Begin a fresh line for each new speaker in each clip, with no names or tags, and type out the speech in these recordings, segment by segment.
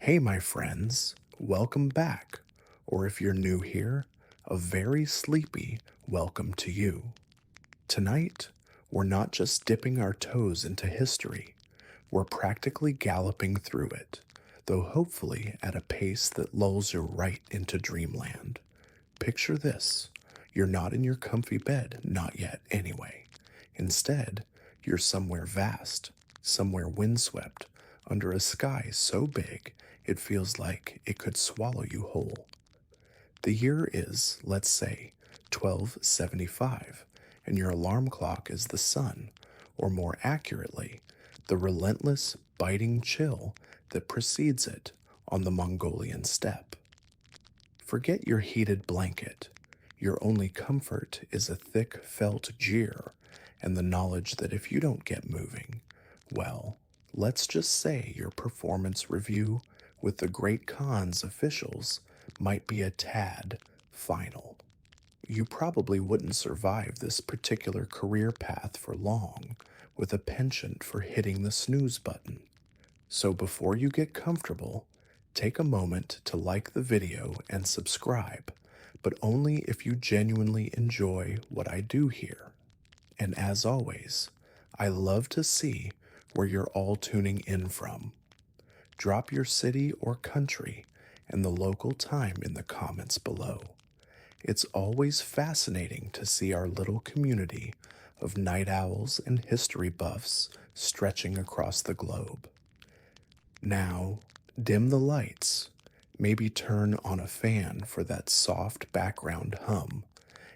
Hey, my friends, welcome back. Or if you're new here, a very sleepy welcome to you. Tonight, we're not just dipping our toes into history, we're practically galloping through it, though hopefully at a pace that lulls you right into dreamland. Picture this: you're not in your comfy bed, not yet anyway. Instead, you're somewhere vast, somewhere windswept, under a sky so big it feels like it could swallow you whole. The year is, let's say, 1275, and your alarm clock is the sun, or more accurately, the relentless, biting chill that precedes it on the Mongolian steppe. Forget your heated blanket. Your only comfort is a thick felt jeer and the knowledge that if you don't get moving, well, let's just say your performance review with the Great Khan's officials might be a tad final. You probably wouldn't survive this particular career path for long with a penchant for hitting the snooze button. So before you get comfortable, take a moment to like the video and subscribe, but only if you genuinely enjoy what I do here. And as always, I love to see where you're all tuning in from. Drop your city or country and the local time in the comments below. It's always fascinating to see our little community of night owls and history buffs stretching across the globe. Now, dim the lights, maybe turn on a fan for that soft background hum,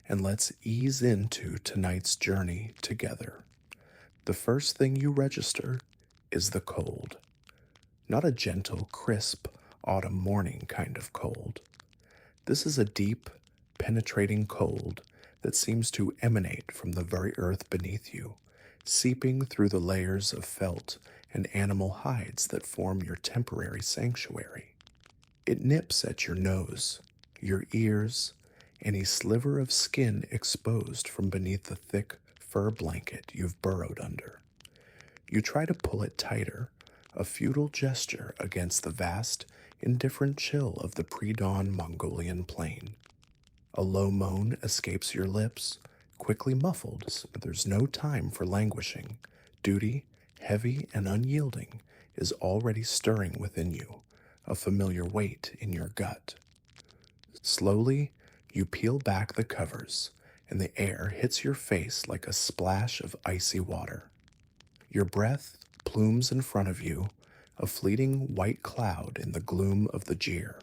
and let's ease into tonight's journey together. The first thing you register is the cold. Not a gentle, crisp, autumn morning kind of cold. This is a deep, penetrating cold that seems to emanate from the very earth beneath you, seeping through the layers of felt and animal hides that form your temporary sanctuary. It nips at your nose, your ears, any sliver of skin exposed from beneath the thick fur blanket you've burrowed under. You try to pull it tighter, a futile gesture against the vast, indifferent chill of the pre-dawn Mongolian plain. A low moan escapes your lips, quickly muffled, so there's no time for languishing. Duty, heavy and unyielding, is already stirring within you, a familiar weight in your gut. Slowly, you peel back the covers, and the air hits your face like a splash of icy water. Your breath plumes in front of you, a fleeting white cloud in the gloom of the jeer.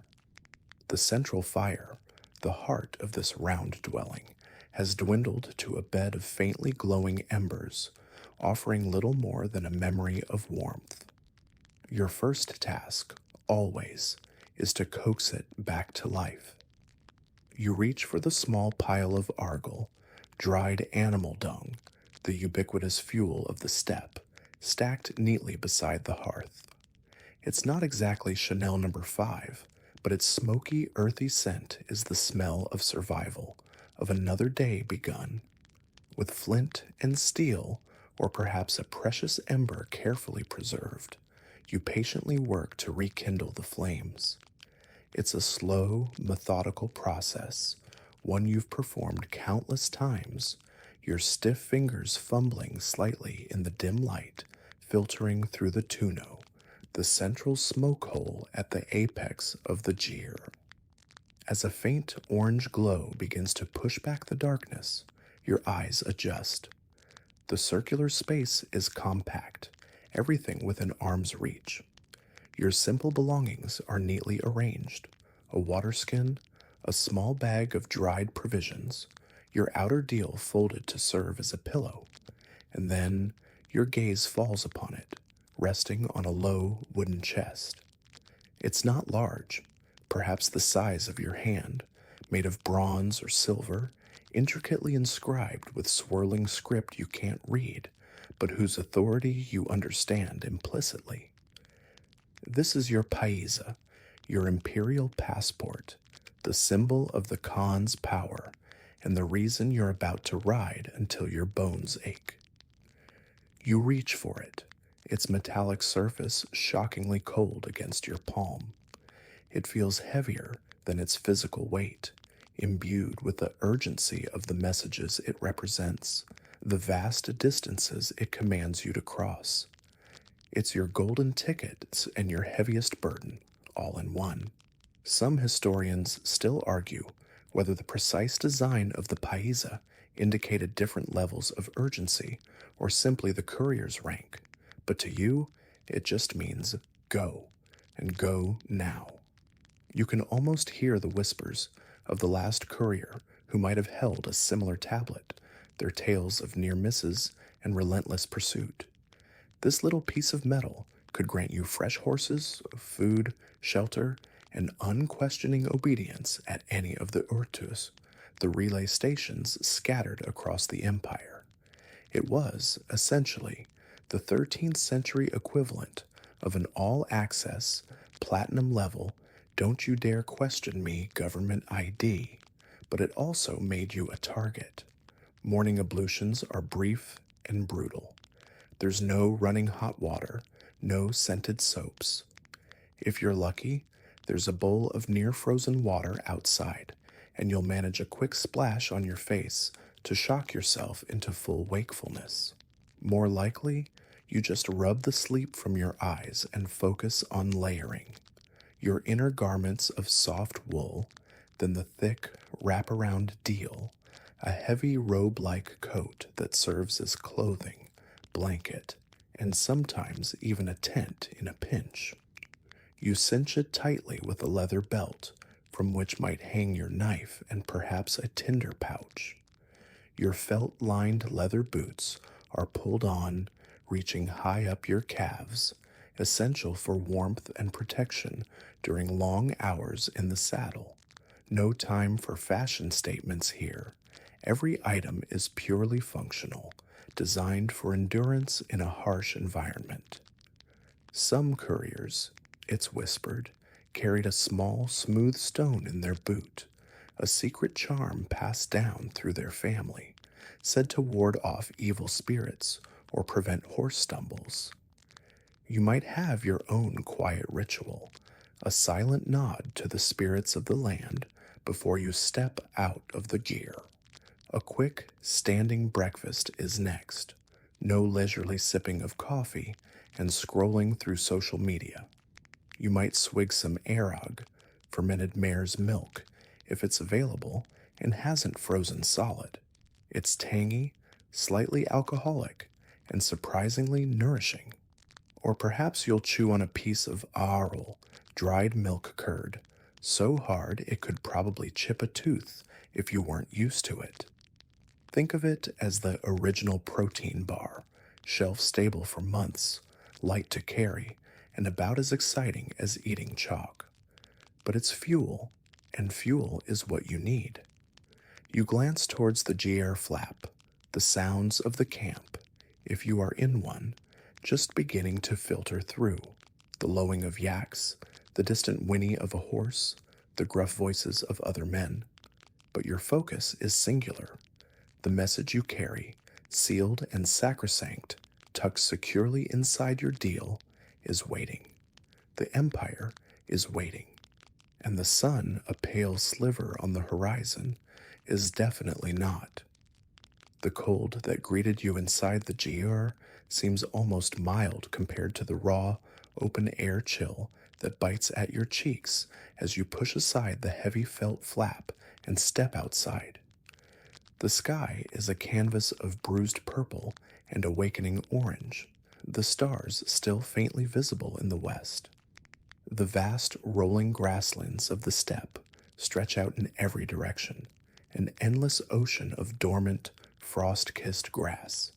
The central fire, the heart of this round dwelling, has dwindled to a bed of faintly glowing embers, offering little more than a memory of warmth. Your first task, always, is to coax it back to life. You reach for the small pile of argol, dried animal dung, the ubiquitous fuel of the steppe, stacked neatly beside the hearth. It's not exactly Chanel number 5, but its smoky, earthy scent is the smell of survival, of another day begun. With flint and steel, or perhaps a precious ember carefully preserved, you patiently work to rekindle the flames. It's a slow, methodical process, one you've performed countless times, your stiff fingers fumbling slightly in the dim light, filtering through the tuno, the central smoke hole at the apex of the jeer. As a faint orange glow begins to push back the darkness, your eyes adjust. The circular space is compact, everything within arm's reach. Your simple belongings are neatly arranged: a water skin, a small bag of dried provisions, your outer deal folded to serve as a pillow, and then your gaze falls upon it, resting on a low wooden chest. It's not large, perhaps the size of your hand, made of bronze or silver, intricately inscribed with swirling script you can't read, but whose authority you understand implicitly. This is your paisa, your imperial passport, the symbol of the Khan's power, and the reason you're about to ride until your bones ache. You reach for it, its metallic surface shockingly cold against your palm. It feels heavier than its physical weight, imbued with the urgency of the messages it represents, the vast distances it commands you to cross. It's your golden ticket and your heaviest burden, all in one. Some historians still argue whether the precise design of the paisa indicated different levels of urgency or simply the courier's rank, but to you, it just means go, and go now. You can almost hear the whispers of the last courier who might have held a similar tablet, their tales of near misses and relentless pursuit. This little piece of metal could grant you fresh horses, food, shelter, and unquestioning obedience at any of the urtus, the relay stations scattered across the empire. It was, essentially, the 13th century equivalent of an all-access, platinum-level, don't you dare question me government ID, but it also made you a target. Morning ablutions are brief and brutal. There's no running hot water, no scented soaps. If you're lucky, there's a bowl of near-frozen water outside, and you'll manage a quick splash on your face to shock yourself into full wakefulness. More likely, you just rub the sleep from your eyes and focus on layering. Your inner garments of soft wool, then the thick, wraparound deal, a heavy robe-like coat that serves as clothing, blanket, and sometimes even a tent in a pinch. You cinch it tightly with a leather belt, from which might hang your knife and perhaps a tinder pouch. Your felt-lined leather boots are pulled on, reaching high up your calves, essential for warmth and protection during long hours in the saddle. No time for fashion statements here. Every item is purely functional, designed for endurance in a harsh environment. Some couriers, it's whispered, carried a small, smooth stone in their boot, a secret charm passed down through their family, said to ward off evil spirits or prevent horse stumbles. You might have your own quiet ritual, a silent nod to the spirits of the land before you step out of the gear. A quick, standing breakfast is next. No leisurely sipping of coffee and scrolling through social media. You might swig some arog, fermented mare's milk, if it's available and hasn't frozen solid. It's tangy, slightly alcoholic, and surprisingly nourishing. Or perhaps you'll chew on a piece of arl, dried milk curd, so hard it could probably chip a tooth if you weren't used to it. Think of it as the original protein bar, shelf-stable for months, light to carry, and about as exciting as eating chalk. But it's fuel, and fuel is what you need. You glance towards the GR flap, the sounds of the camp, if you are in one, just beginning to filter through. The lowing of yaks, the distant whinny of a horse, the gruff voices of other men. But your focus is singular. The message you carry, sealed and sacrosanct, tucked securely inside your deal, is waiting. The Empire is waiting. And the sun, a pale sliver on the horizon, is definitely not. The cold that greeted you inside the GR seems almost mild compared to the raw, open-air chill that bites at your cheeks as you push aside the heavy felt flap and step outside. The sky is a canvas of bruised purple and awakening orange, the stars still faintly visible in the west. The vast rolling grasslands of the steppe stretch out in every direction, an endless ocean of dormant, frost-kissed grass.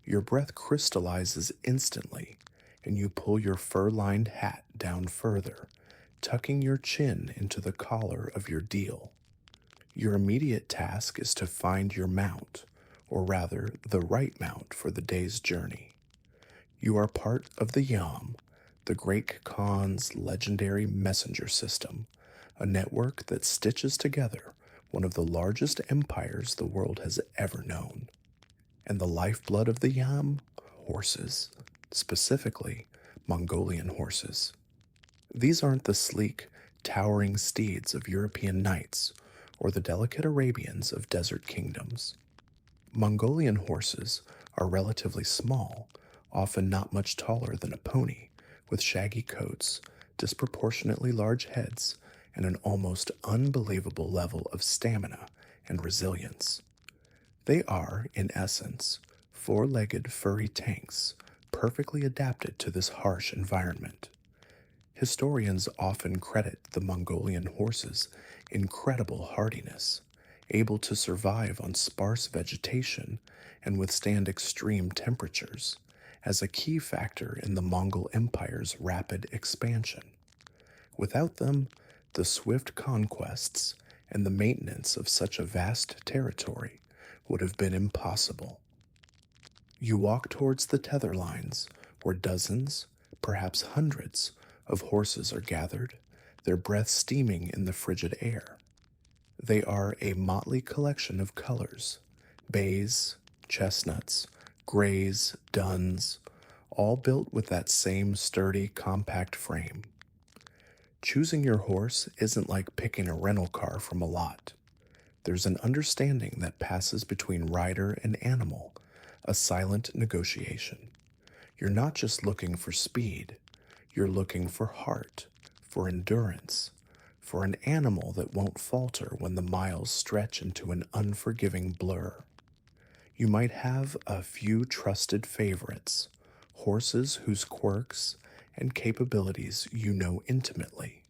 Your breath crystallizes instantly, and you pull your fur-lined hat down further, tucking your chin into the collar of your deal. Your immediate task is to find your mount, or rather, the right mount for the day's journey. You are part of the Yam, the Great Khan's legendary messenger system, a network that stitches together one of the largest empires the world has ever known. And the lifeblood of the Yam? Horses, specifically Mongolian horses. These aren't the sleek, towering steeds of European knights or the delicate Arabians of desert kingdoms. Mongolian horses are relatively small, often not much taller than a pony, with shaggy coats, disproportionately large heads, and an almost unbelievable level of stamina and resilience. They are, in essence, four-legged furry tanks, perfectly adapted to this harsh environment. Historians often credit the Mongolian horses' incredible hardiness, able to survive on sparse vegetation and withstand extreme temperatures, as a key factor in the Mongol Empire's rapid expansion. Without them, the swift conquests and the maintenance of such a vast territory would have been impossible. You walk towards the tether lines, where dozens, perhaps hundreds, of horses are gathered, their breath steaming in the frigid air. They are a motley collection of colors: bays, chestnuts, grays, duns, all built with that same sturdy, compact frame. Choosing your horse isn't like picking a rental car from a lot. There's an understanding that passes between rider and animal, a silent negotiation. You're not just looking for speed, you're looking for heart, for endurance, for an animal that won't falter when the miles stretch into an unforgiving blur. You might have a few trusted favorites, horses whose quirks and capabilities you know intimately.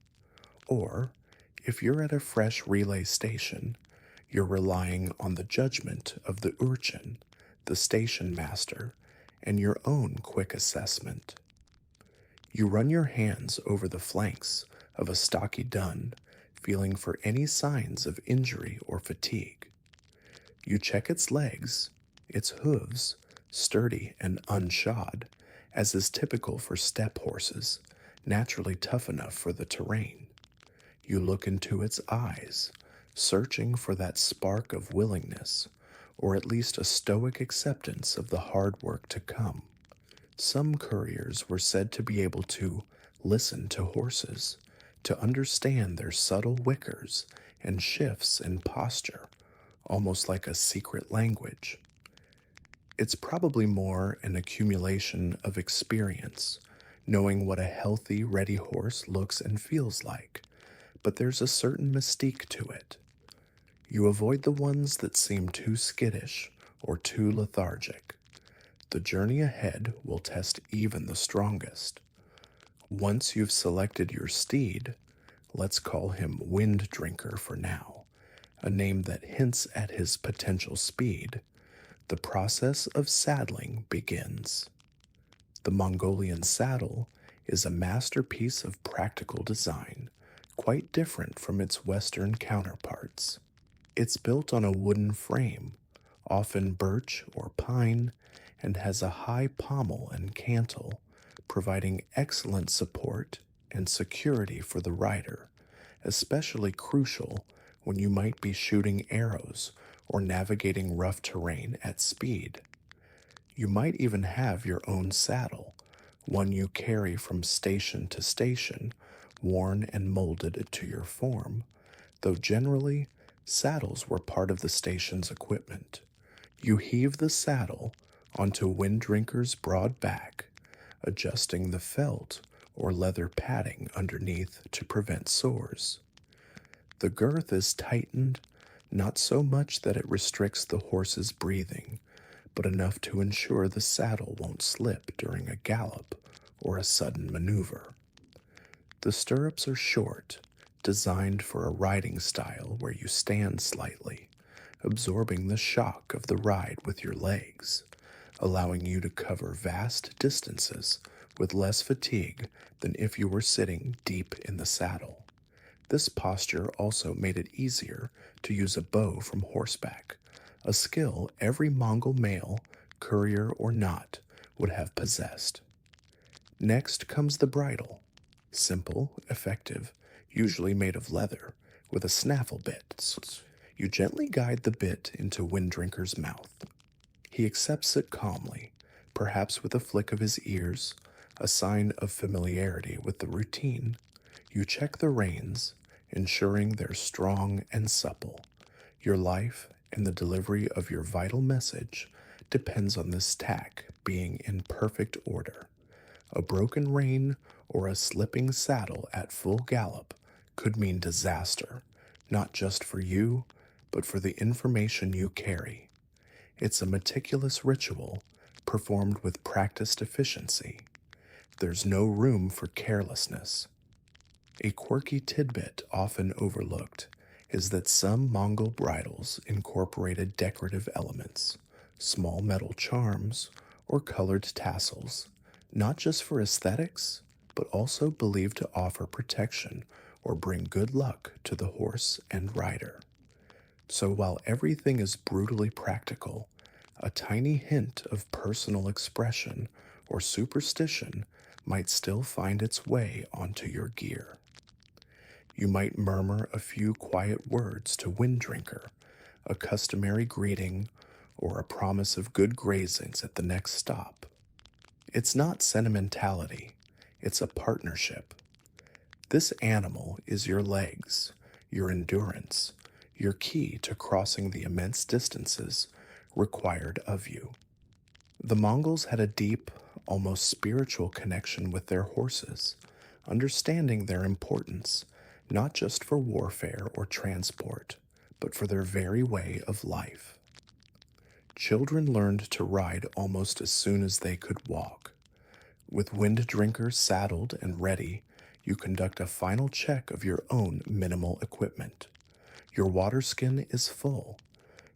Or, if you're at a fresh relay station, you're relying on the judgment of the urchin, the station master, and your own quick assessment. You run your hands over the flanks of a stocky dun, feeling for any signs of injury or fatigue. You check its legs, its hooves, sturdy and unshod, as is typical for steppe horses, naturally tough enough for the terrain. You look into its eyes, searching for that spark of willingness, or at least a stoic acceptance of the hard work to come. Some couriers were said to be able to listen to horses, to understand their subtle wickers and shifts in posture, almost like a secret language. It's probably more an accumulation of experience, knowing what a healthy, ready horse looks and feels like, but there's a certain mystique to it. You avoid the ones that seem too skittish or too lethargic. The journey ahead will test even the strongest. Once you've selected your steed, let's call him Wind Drinker for now, a name that hints at his potential speed, the process of saddling begins. The Mongolian saddle is a masterpiece of practical design, quite different from its Western counterparts. It's built on a wooden frame, often birch or pine, and has a high pommel and cantle, providing excellent support and security for the rider, especially crucial when you might be shooting arrows or navigating rough terrain at speed. You might even have your own saddle, one you carry from station to station, worn and molded to your form, though generally, saddles were part of the station's equipment. You heave the saddle onto Wind Drinker's broad back, adjusting the felt or leather padding underneath to prevent sores. The girth is tightened, not so much that it restricts the horse's breathing, but enough to ensure the saddle won't slip during a gallop or a sudden maneuver. The stirrups are short, designed for a riding style where you stand slightly, absorbing the shock of the ride with your legs, allowing you to cover vast distances with less fatigue than if you were sitting deep in the saddle. This posture also made it easier to use a bow from horseback, a skill every Mongol male, courier or not, would have possessed. Next comes the bridle, simple, effective, usually made of leather, with a snaffle bit. You gently guide the bit into Wind Drinker's mouth. He accepts it calmly, perhaps with a flick of his ears, a sign of familiarity with the routine. You check the reins, ensuring they're strong and supple. Your life and the delivery of your vital message depends on this tack being in perfect order. A broken rein or a slipping saddle at full gallop could mean disaster, not just for you, but for the information you carry. It's a meticulous ritual performed with practiced efficiency. There's no room for carelessness. A quirky tidbit often overlooked is that some Mongol bridles incorporated decorative elements, small metal charms, or colored tassels, not just for aesthetics, but also believed to offer protection or bring good luck to the horse and rider. So while everything is brutally practical, a tiny hint of personal expression or superstition might still find its way onto your gear. You might murmur a few quiet words to Winddrinker, a customary greeting, or a promise of good grazings at the next stop. It's not sentimentality, it's a partnership. This animal is your legs, your endurance, your key to crossing the immense distances required of you. The Mongols had a deep, almost spiritual connection with their horses, understanding their importance, not just for warfare or transport, but for their very way of life. Children learned to ride almost as soon as they could walk. With Winddrinkers saddled and ready, you conduct a final check of your own minimal equipment. Your water skin is full.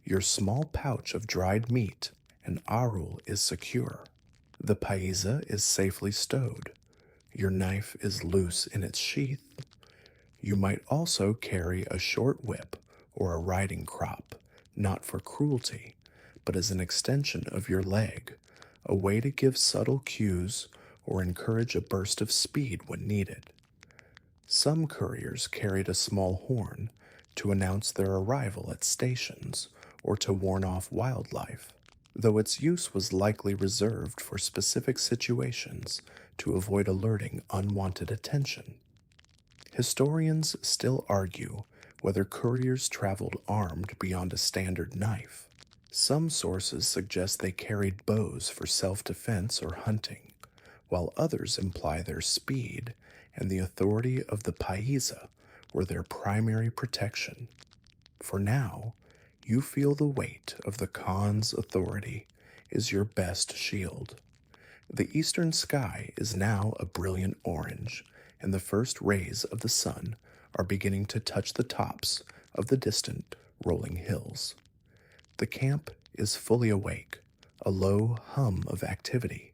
Your small pouch of dried meat and arul is secure. The paisa is safely stowed. Your knife is loose in its sheath. You might also carry a short whip or a riding crop, not for cruelty, but as an extension of your leg, a way to give subtle cues or encourage a burst of speed when needed. Some couriers carried a small horn to announce their arrival at stations or to warn off wildlife, though its use was likely reserved for specific situations to avoid alerting unwanted attention. Historians still argue whether couriers traveled armed beyond a standard knife. Some sources suggest they carried bows for self-defense or hunting, while others imply their speed and the authority of the paisa were their primary protection. For now, you feel the weight of the Khan's authority is your best shield. The eastern sky is now a brilliant orange, and the first rays of the sun are beginning to touch the tops of the distant rolling hills. The camp is fully awake, a low hum of activity,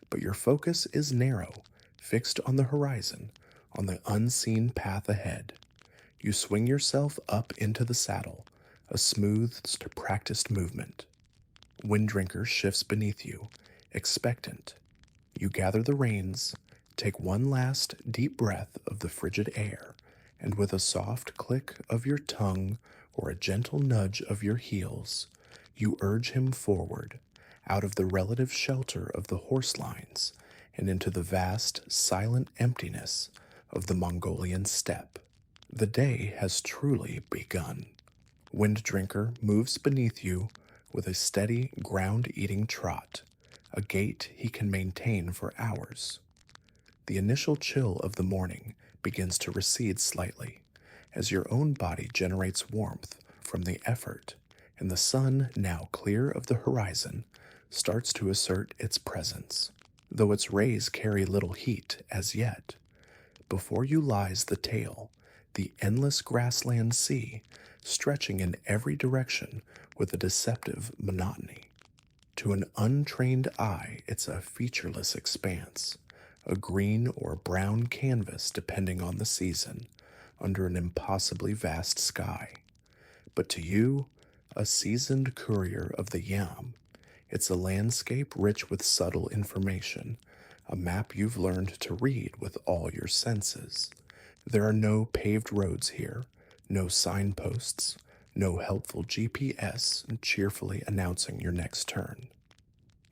but your focus is narrow, fixed on the horizon, on the unseen path ahead. You swing yourself up into the saddle, a smooth, practiced movement. Winddrinker shifts beneath you, expectant. You gather the reins, take one last deep breath of the frigid air, and with a soft click of your tongue or a gentle nudge of your heels, you urge him forward, out of the relative shelter of the horse lines and into the vast, silent emptiness of the Mongolian steppe. The day has truly begun. Winddrinker moves beneath you with a steady, ground-eating trot, a gait he can maintain for hours. The initial chill of the morning begins to recede slightly as your own body generates warmth from the effort, and the sun, now clear of the horizon, starts to assert its presence, though its rays carry little heat as yet. Before you lies the tail, the endless grassland sea, stretching in every direction with a deceptive monotony. To an untrained eye, it's a featureless expanse, a green or brown canvas depending on the season, under an impossibly vast sky. But to you, a seasoned courier of the Yam, it's a landscape rich with subtle information, a map you've learned to read with all your senses. There are no paved roads here, no signposts, no helpful GPS cheerfully announcing your next turn.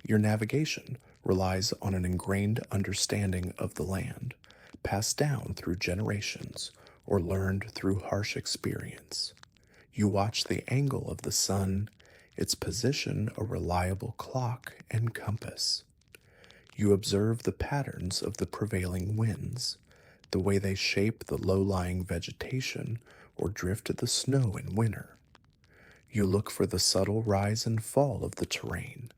Your navigation relies on an ingrained understanding of the land, passed down through generations or learned through harsh experience. You watch the angle of the sun, its position a reliable clock and compass. You observe the patterns of the prevailing winds, the way they shape the low-lying vegetation or drift the snow in winter. You look for the subtle rise and fall of the terrain,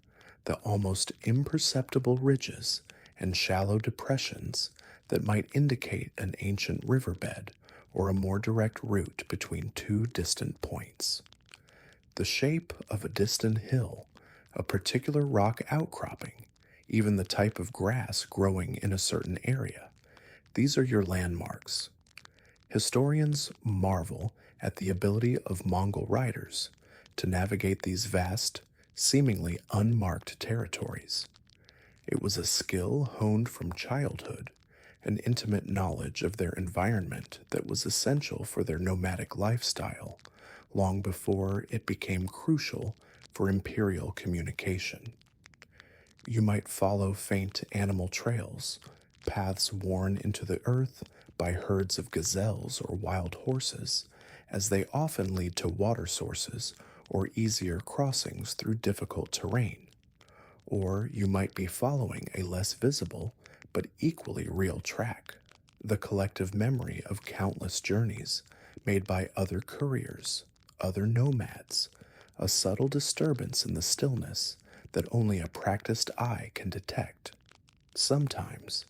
the almost imperceptible ridges and shallow depressions that might indicate an ancient riverbed or a more direct route between two distant points. The shape of a distant hill, a particular rock outcropping, even the type of grass growing in a certain area, these are your landmarks. Historians marvel at the ability of Mongol riders to navigate these vast, seemingly unmarked territories. It was a skill honed from childhood, an intimate knowledge of their environment that was essential for their nomadic lifestyle, long before it became crucial for imperial communication. You might follow faint animal trails, paths worn into the earth by herds of gazelles or wild horses, as they often lead to water sources or easier crossings through difficult terrain. Or you might be following a less visible but equally real track, the collective memory of countless journeys made by other couriers, other nomads, a subtle disturbance in the stillness that only a practiced eye can detect. Sometimes,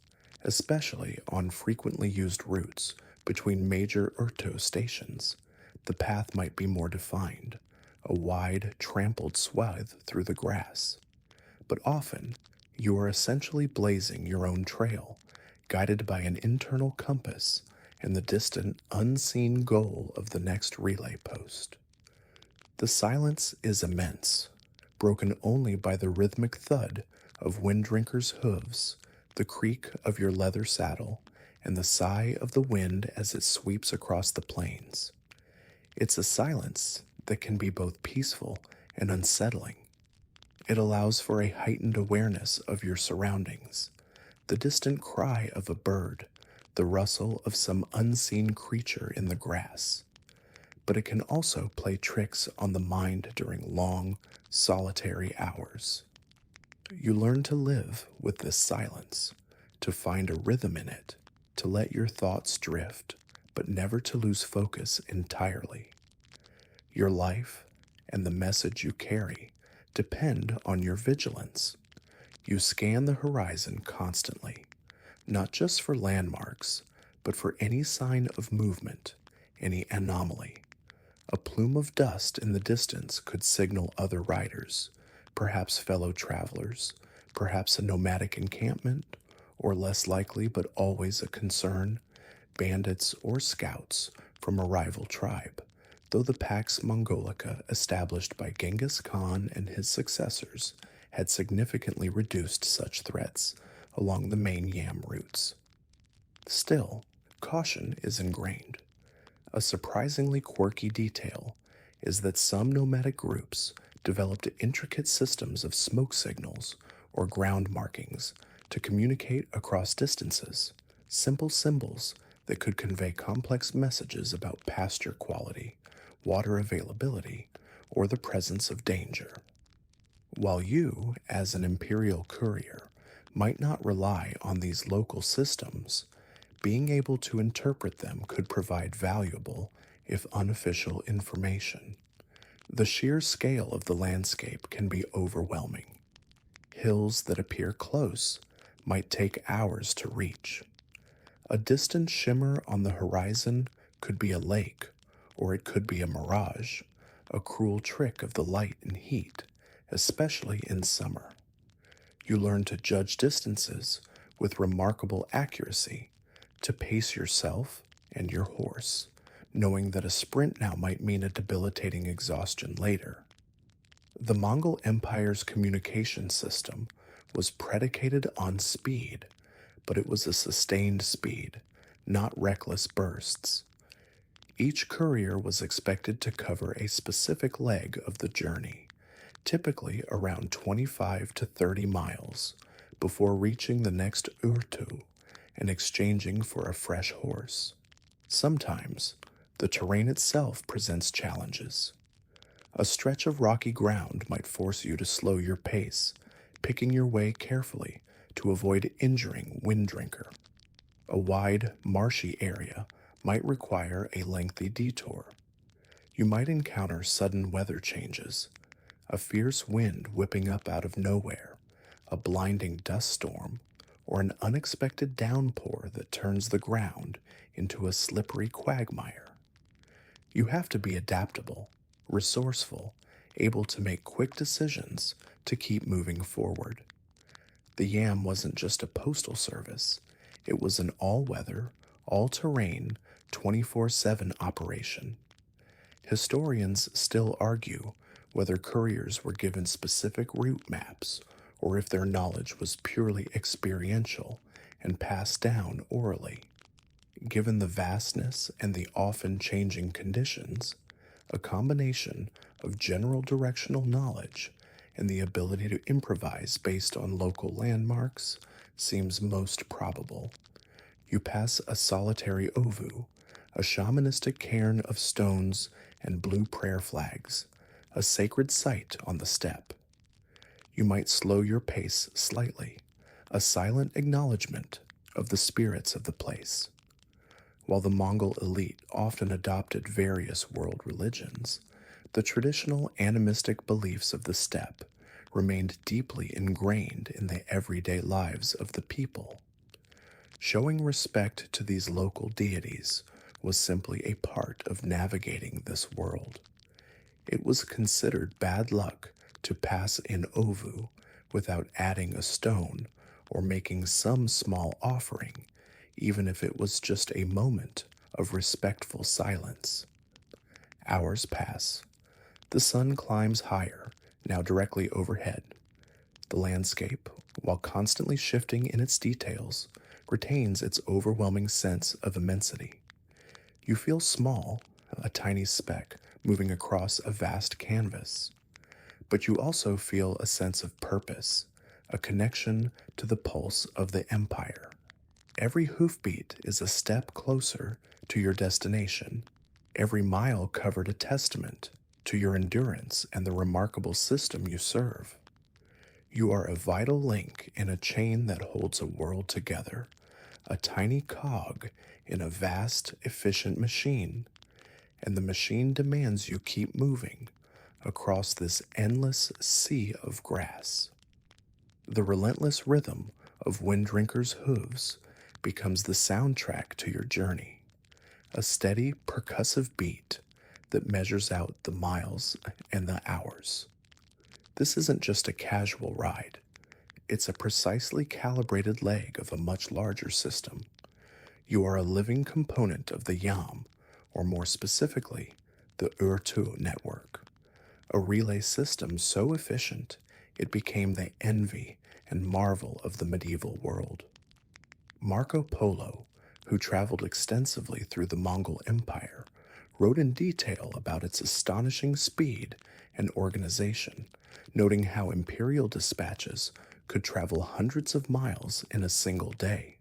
especially on frequently used routes between major Urto stations, the path might be more defined, a wide, trampled swath through the grass. But often, you are essentially blazing your own trail, guided by an internal compass and the distant, unseen goal of the next relay post. The silence is immense, broken only by the rhythmic thud of Winddrinker's hooves, the creak of your leather saddle, and the sigh of the wind as it sweeps across the plains. It's a silence that can be both peaceful and unsettling. It allows for a heightened awareness of your surroundings, the distant cry of a bird, the rustle of some unseen creature in the grass. But it can also play tricks on the mind during long, solitary hours. You learn to live with this silence, to find a rhythm in it, to let your thoughts drift, but never to lose focus entirely. Your life and the message you carry depend on your vigilance. You scan the horizon constantly, not just for landmarks, but for any sign of movement, any anomaly. A plume of dust in the distance could signal other riders, perhaps fellow travelers, perhaps a nomadic encampment, or less likely but always a concern, bandits or scouts from a rival tribe, though the Pax Mongolica established by Genghis Khan and his successors had significantly reduced such threats along the main Yam routes. Still, caution is ingrained. A surprisingly quirky detail is that some nomadic groups developed intricate systems of smoke signals or ground markings to communicate across distances, simple symbols that could convey complex messages about pasture quality, water availability, or the presence of danger. While you, as an imperial courier, might not rely on these local systems, being able to interpret them could provide valuable, if unofficial, information. The sheer scale of the landscape can be overwhelming. Hills that appear close might take hours to reach. A distant shimmer on the horizon could be a lake, or it could be a mirage, a cruel trick of the light and heat, especially in summer. You learn to judge distances with remarkable accuracy, to pace yourself and your horse, knowing that a sprint now might mean a debilitating exhaustion later. The Mongol Empire's communication system was predicated on speed, but it was a sustained speed, not reckless bursts. Each courier was expected to cover a specific leg of the journey, typically around 25 to 30 miles, before reaching the next Urtu, and exchanging for a fresh horse. Sometimes, the terrain itself presents challenges. A stretch of rocky ground might force you to slow your pace, picking your way carefully to avoid injuring Winddrinker. A wide, marshy area might require a lengthy detour. You might encounter sudden weather changes, a fierce wind whipping up out of nowhere, a blinding dust storm, or an unexpected downpour that turns the ground into a slippery quagmire. You have to be adaptable, resourceful, able to make quick decisions to keep moving forward. The Yam wasn't just a postal service, it was an all weather, all terrain, 24/7 operation. Historians still argue whether couriers were given specific route maps or if their knowledge was purely experiential and passed down orally. Given the vastness and the often changing conditions, a combination of general directional knowledge and the ability to improvise based on local landmarks seems most probable. You pass a solitary ovu, a shamanistic cairn of stones and blue prayer flags, a sacred site on the steppe. You might slow your pace slightly, a silent acknowledgement of the spirits of the place. While the Mongol elite often adopted various world religions, the traditional animistic beliefs of the steppe remained deeply ingrained in the everyday lives of the people. Showing respect to these local deities was simply a part of navigating this world. It was considered bad luck to pass in ovu without adding a stone or making some small offering, even if it was just a moment of respectful silence. Hours pass. The sun climbs higher, now directly overhead. The landscape, while constantly shifting in its details, retains its overwhelming sense of immensity. You feel small, a tiny speck moving across a vast canvas. But you also feel a sense of purpose, a connection to the pulse of the empire. Every hoofbeat is a step closer to your destination. Every mile covered a testament to your endurance and the remarkable system you serve. You are a vital link in a chain that holds a world together, a tiny cog in a vast, efficient machine, and the machine demands you keep moving across this endless sea of grass. The relentless rhythm of Winddrinker's hooves becomes the soundtrack to your journey, a steady, percussive beat that measures out the miles and the hours. This isn't just a casual ride, it's a precisely calibrated leg of a much larger system. You are a living component of the YAM, or more specifically, the Urtu network, a relay system so efficient it became the envy and marvel of the medieval world. Marco Polo, who traveled extensively through the Mongol Empire, wrote in detail about its astonishing speed and organization, noting how imperial dispatches could travel hundreds of miles in a single day.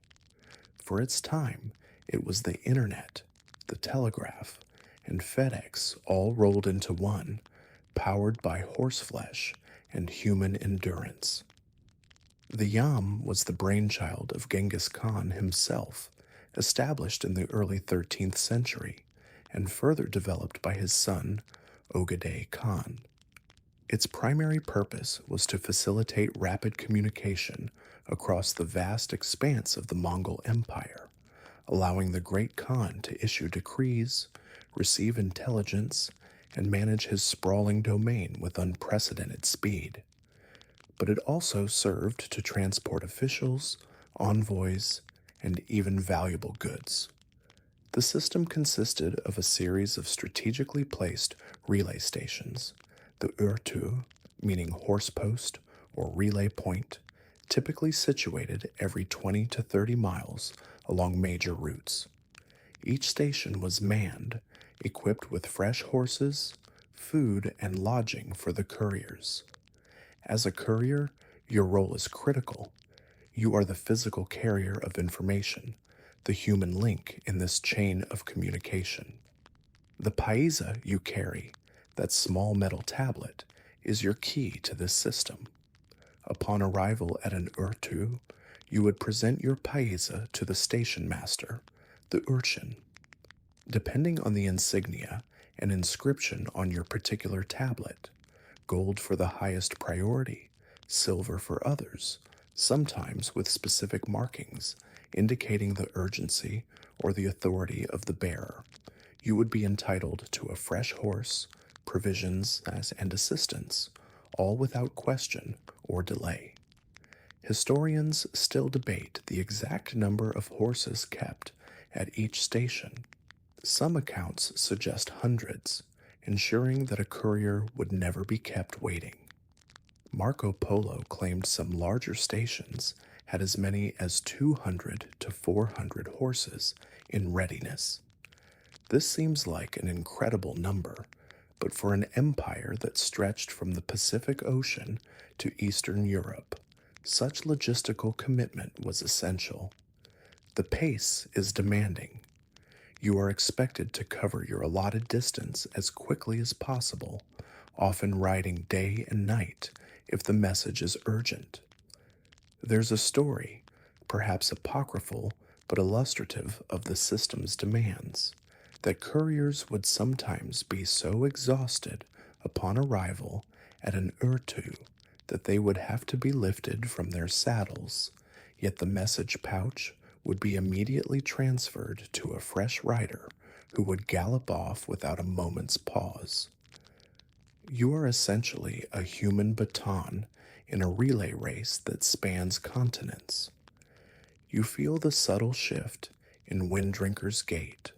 For its time, it was the internet, the telegraph, and FedEx all rolled into one, powered by horseflesh and human endurance. The Yam was the brainchild of Genghis Khan himself, established in the early 13th century, and further developed by his son, Ogedei Khan. Its primary purpose was to facilitate rapid communication across the vast expanse of the Mongol Empire, allowing the great Khan to issue decrees, receive intelligence, and manage his sprawling domain with unprecedented speed. But it also served to transport officials, envoys, and even valuable goods. The system consisted of a series of strategically placed relay stations, the Urtu, meaning horse post or relay point, typically situated every 20 to 30 miles along major routes. Each station was manned, equipped with fresh horses, food, and lodging for the couriers. As a courier, your role is critical. You are the physical carrier of information, the human link in this chain of communication. The paisa you carry, that small metal tablet, is your key to this system. Upon arrival at an urtu, you would present your paisa to the station master, the urchin. Depending on the insignia and inscription on your particular tablet, gold for the highest priority, silver for others, sometimes with specific markings indicating the urgency or the authority of the bearer, you would be entitled to a fresh horse, provisions, and assistance, all without question or delay. Historians still debate the exact number of horses kept at each station. Some accounts suggest hundreds, ensuring that a courier would never be kept waiting. Marco Polo claimed some larger stations had as many as 200 to 400 horses in readiness. This seems like an incredible number, but for an empire that stretched from the Pacific Ocean to Eastern Europe, such logistical commitment was essential. The pace is demanding. You are expected to cover your allotted distance as quickly as possible, often riding day and night if the message is urgent. There's a story, perhaps apocryphal but illustrative of the system's demands, that couriers would sometimes be so exhausted upon arrival at an urtu that they would have to be lifted from their saddles, yet the message pouch would be immediately transferred to a fresh rider who would gallop off without a moment's pause. You are essentially a human baton in a relay race that spans continents. You feel the subtle shift in Winddrinker's gait,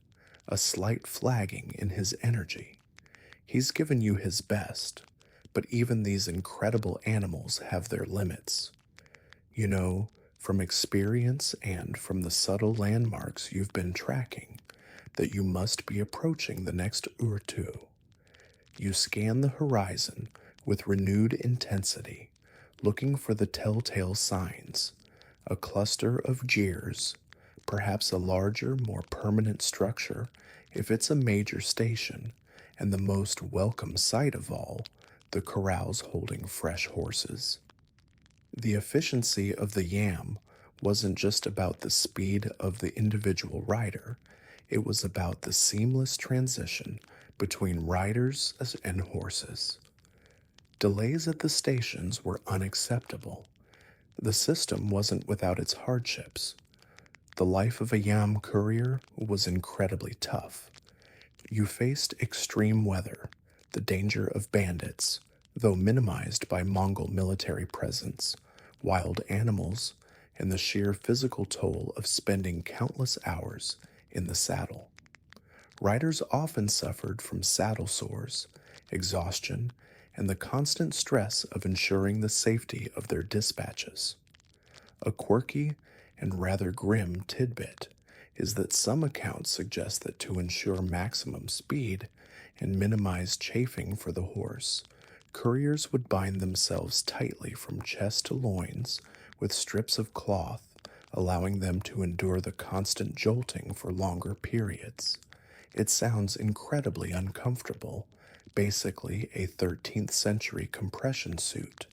a slight flagging in his energy. He's given you his best, but even these incredible animals have their limits. You know, from experience and from the subtle landmarks you've been tracking, that you must be approaching the next urtu. You scan the horizon with renewed intensity, looking for the telltale signs, a cluster of jeers, perhaps a larger, more permanent structure if it's a major station, and the most welcome sight of all, the corrals holding fresh horses. The efficiency of the yam wasn't just about the speed of the individual rider, it was about the seamless transition between riders and horses. Delays at the stations were unacceptable. The system wasn't without its hardships. The life of a yam courier was incredibly tough. You faced extreme weather, the danger of bandits, though minimized by Mongol military presence, wild animals, and the sheer physical toll of spending countless hours in the saddle. Riders often suffered from saddle sores, exhaustion, and the constant stress of ensuring the safety of their dispatches. A quirky and rather grim tidbit is that some accounts suggest that to ensure maximum speed and minimize chafing for the horse, couriers would bind themselves tightly from chest to loins with strips of cloth, allowing them to endure the constant jolting for longer periods. It sounds incredibly uncomfortable, basically a 13th century compression suit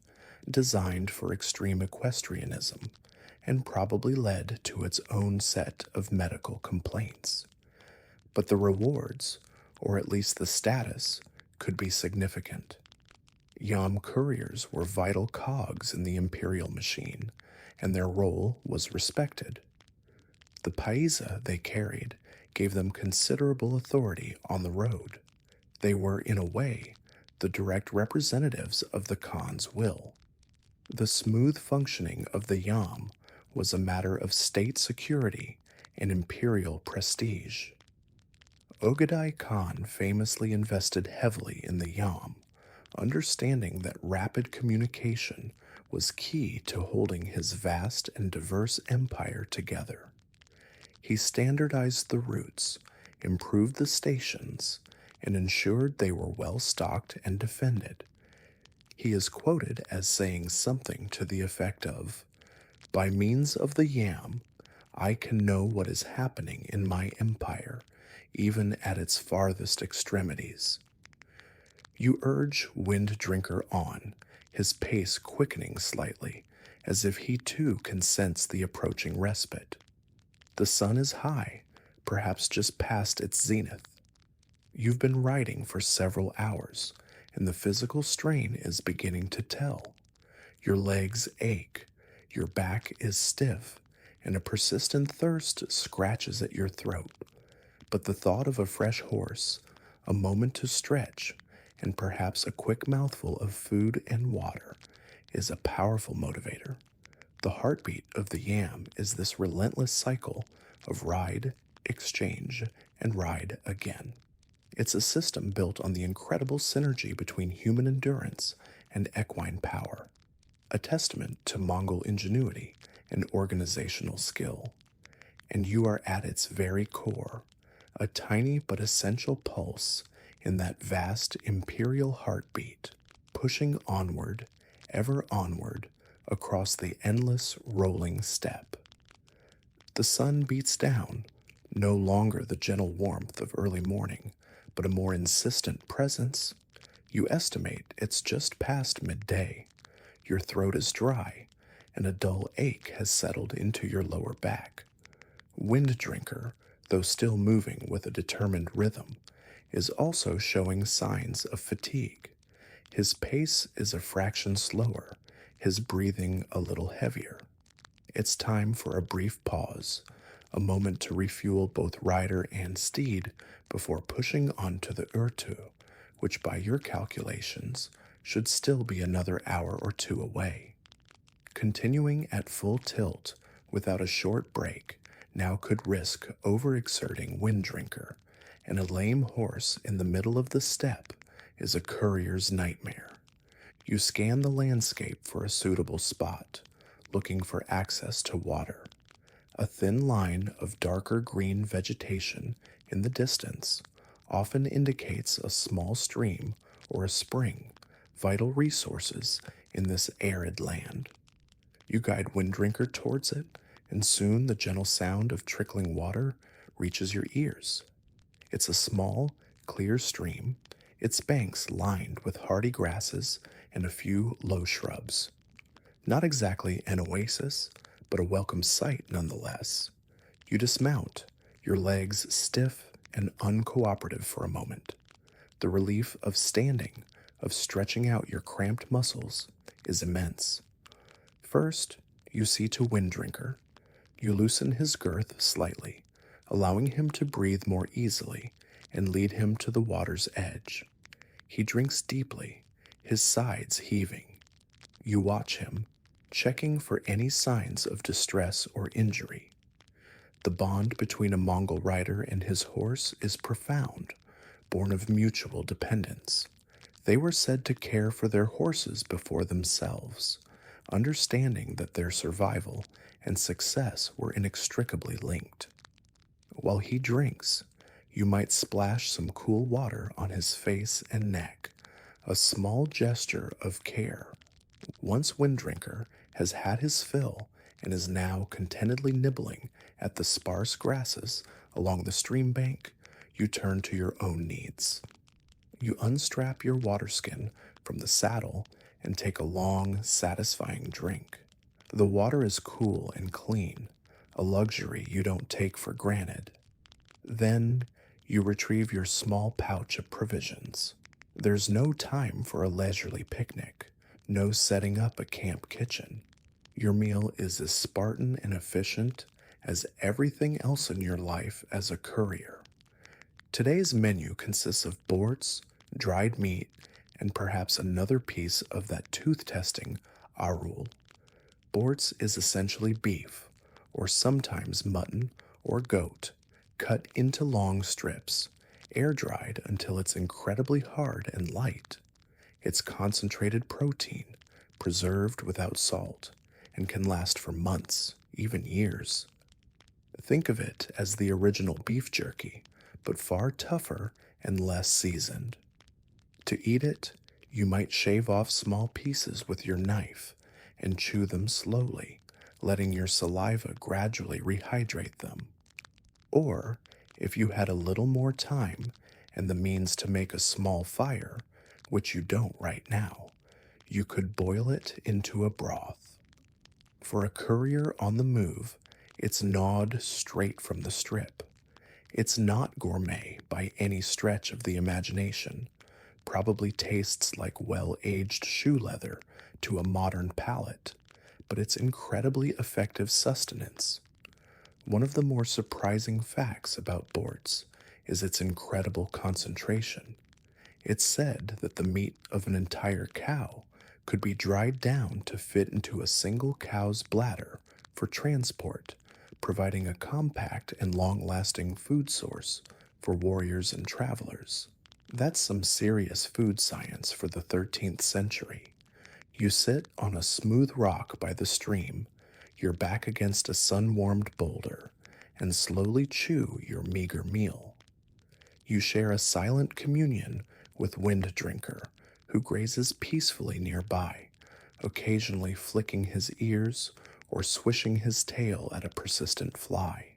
designed for extreme equestrianism, and probably led to its own set of medical complaints. But the rewards, or at least the status, could be significant. Yam couriers were vital cogs in the imperial machine, and their role was respected. The paisa they carried gave them considerable authority on the road. They were, in a way, the direct representatives of the Khan's will. The smooth functioning of the yam was a matter of state security and imperial prestige. Ogadai Khan famously invested heavily in the yam, understanding that rapid communication was key to holding his vast and diverse empire together. He standardized the routes, improved the stations, and ensured they were well stocked and defended. He is quoted as saying something to the effect of, By means of the yam, I can know what is happening in my empire, even at its farthest extremities. You urge Wind Drinker on, his pace quickening slightly, as if he too can sense the approaching respite. The sun is high, perhaps just past its zenith. You've been riding for several hours, and the physical strain is beginning to tell. Your legs ache, your back is stiff, and a persistent thirst scratches at your throat. But the thought of a fresh horse, a moment to stretch, and perhaps a quick mouthful of food and water is a powerful motivator. The heartbeat of the yam is this relentless cycle of ride, exchange, and ride again. It's a system built on the incredible synergy between human endurance and equine power, a testament to Mongol ingenuity and organizational skill. And you are at its very core, a tiny but essential pulse in that vast imperial heartbeat, pushing onward, ever onward, across the endless rolling steppe. The sun beats down, no longer the gentle warmth of early morning, but a more insistent presence. You estimate it's just past midday. Your throat is dry, and a dull ache has settled into your lower back. Wind Drinker, though still moving with a determined rhythm, is also showing signs of fatigue. His pace is a fraction slower, his breathing a little heavier. It's time for a brief pause, a moment to refuel both rider and steed before pushing on to the Urtu, which by your calculations should still be another hour or two away. Continuing at full tilt without a short break now could risk overexerting Wind Drinker, and a lame horse in the middle of the steppe is a courier's nightmare. You scan the landscape for a suitable spot, looking for access to water. A thin line of darker green vegetation in the distance often indicates a small stream or a spring, vital resources in this arid land. You guide Wind Drinker towards it, and soon the gentle sound of trickling water reaches your ears. It's a small, clear stream, its banks lined with hardy grasses and a few low shrubs. Not exactly an oasis, but a welcome sight nonetheless. You dismount, your legs stiff and uncooperative for a moment. The relief of standing, of stretching out your cramped muscles, is immense. First, you see to Wind Drinker. You loosen his girth slightly, allowing him to breathe more easily, and lead him to the water's edge. He drinks deeply, his sides heaving. You watch him, checking for any signs of distress or injury. The bond between a Mongol rider and his horse is profound, born of mutual dependence. They were said to care for their horses before themselves, understanding that their survival and success were inextricably linked. While he drinks, you might splash some cool water on his face and neck, a small gesture of care. Once Wind Drinker has had his fill and is now contentedly nibbling at the sparse grasses along the stream bank, you turn to your own needs. You unstrap your waterskin from the saddle and take a long, satisfying drink. The water is cool and clean, a luxury you don't take for granted. Then you retrieve your small pouch of provisions. There's no time for a leisurely picnic, no setting up a camp kitchen. Your meal is as Spartan and efficient as everything else in your life as a courier. Today's menu consists of boards, dried meat, and perhaps another piece of that tooth-testing arul. Boards is essentially beef, or sometimes mutton or goat, cut into long strips, air-dried until it's incredibly hard and light. It's concentrated protein, preserved without salt, and can last for months, even years. Think of it as the original beef jerky, but far tougher and less seasoned. To eat it, you might shave off small pieces with your knife and chew them slowly, letting your saliva gradually rehydrate them. Or, if you had a little more time and the means to make a small fire, which you don't right now, you could boil it into a broth. For a courier on the move, it's gnawed straight from the strip. It's not gourmet by any stretch of the imagination, probably tastes like well-aged shoe leather to a modern palate, but it's incredibly effective sustenance. One of the more surprising facts about boards is its incredible concentration. It's said that the meat of an entire cow could be dried down to fit into a single cow's bladder for transport, providing a compact and long-lasting food source for warriors and travelers. That's some serious food science for the 13th century. You sit on a smooth rock by the stream, your back against a sun-warmed boulder, and slowly chew your meager meal. You share a silent communion with Wind Drinker, who grazes peacefully nearby, occasionally flicking his ears or swishing his tail at a persistent fly.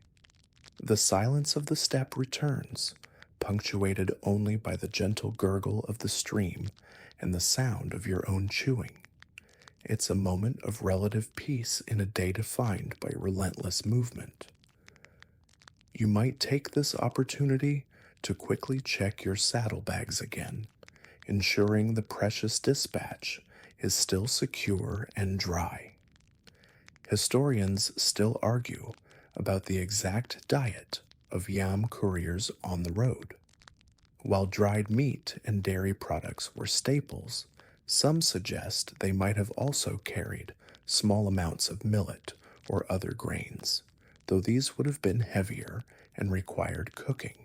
The silence of the steppe returns, punctuated only by the gentle gurgle of the stream and the sound of your own chewing. It's a moment of relative peace in a day defined by relentless movement. You might take this opportunity to quickly check your saddlebags again, ensuring the precious dispatch is still secure and dry. Historians still argue about the exact diet of yam couriers on the road. While dried meat and dairy products were staples, some suggest they might have also carried small amounts of millet or other grains, though these would have been heavier and required cooking.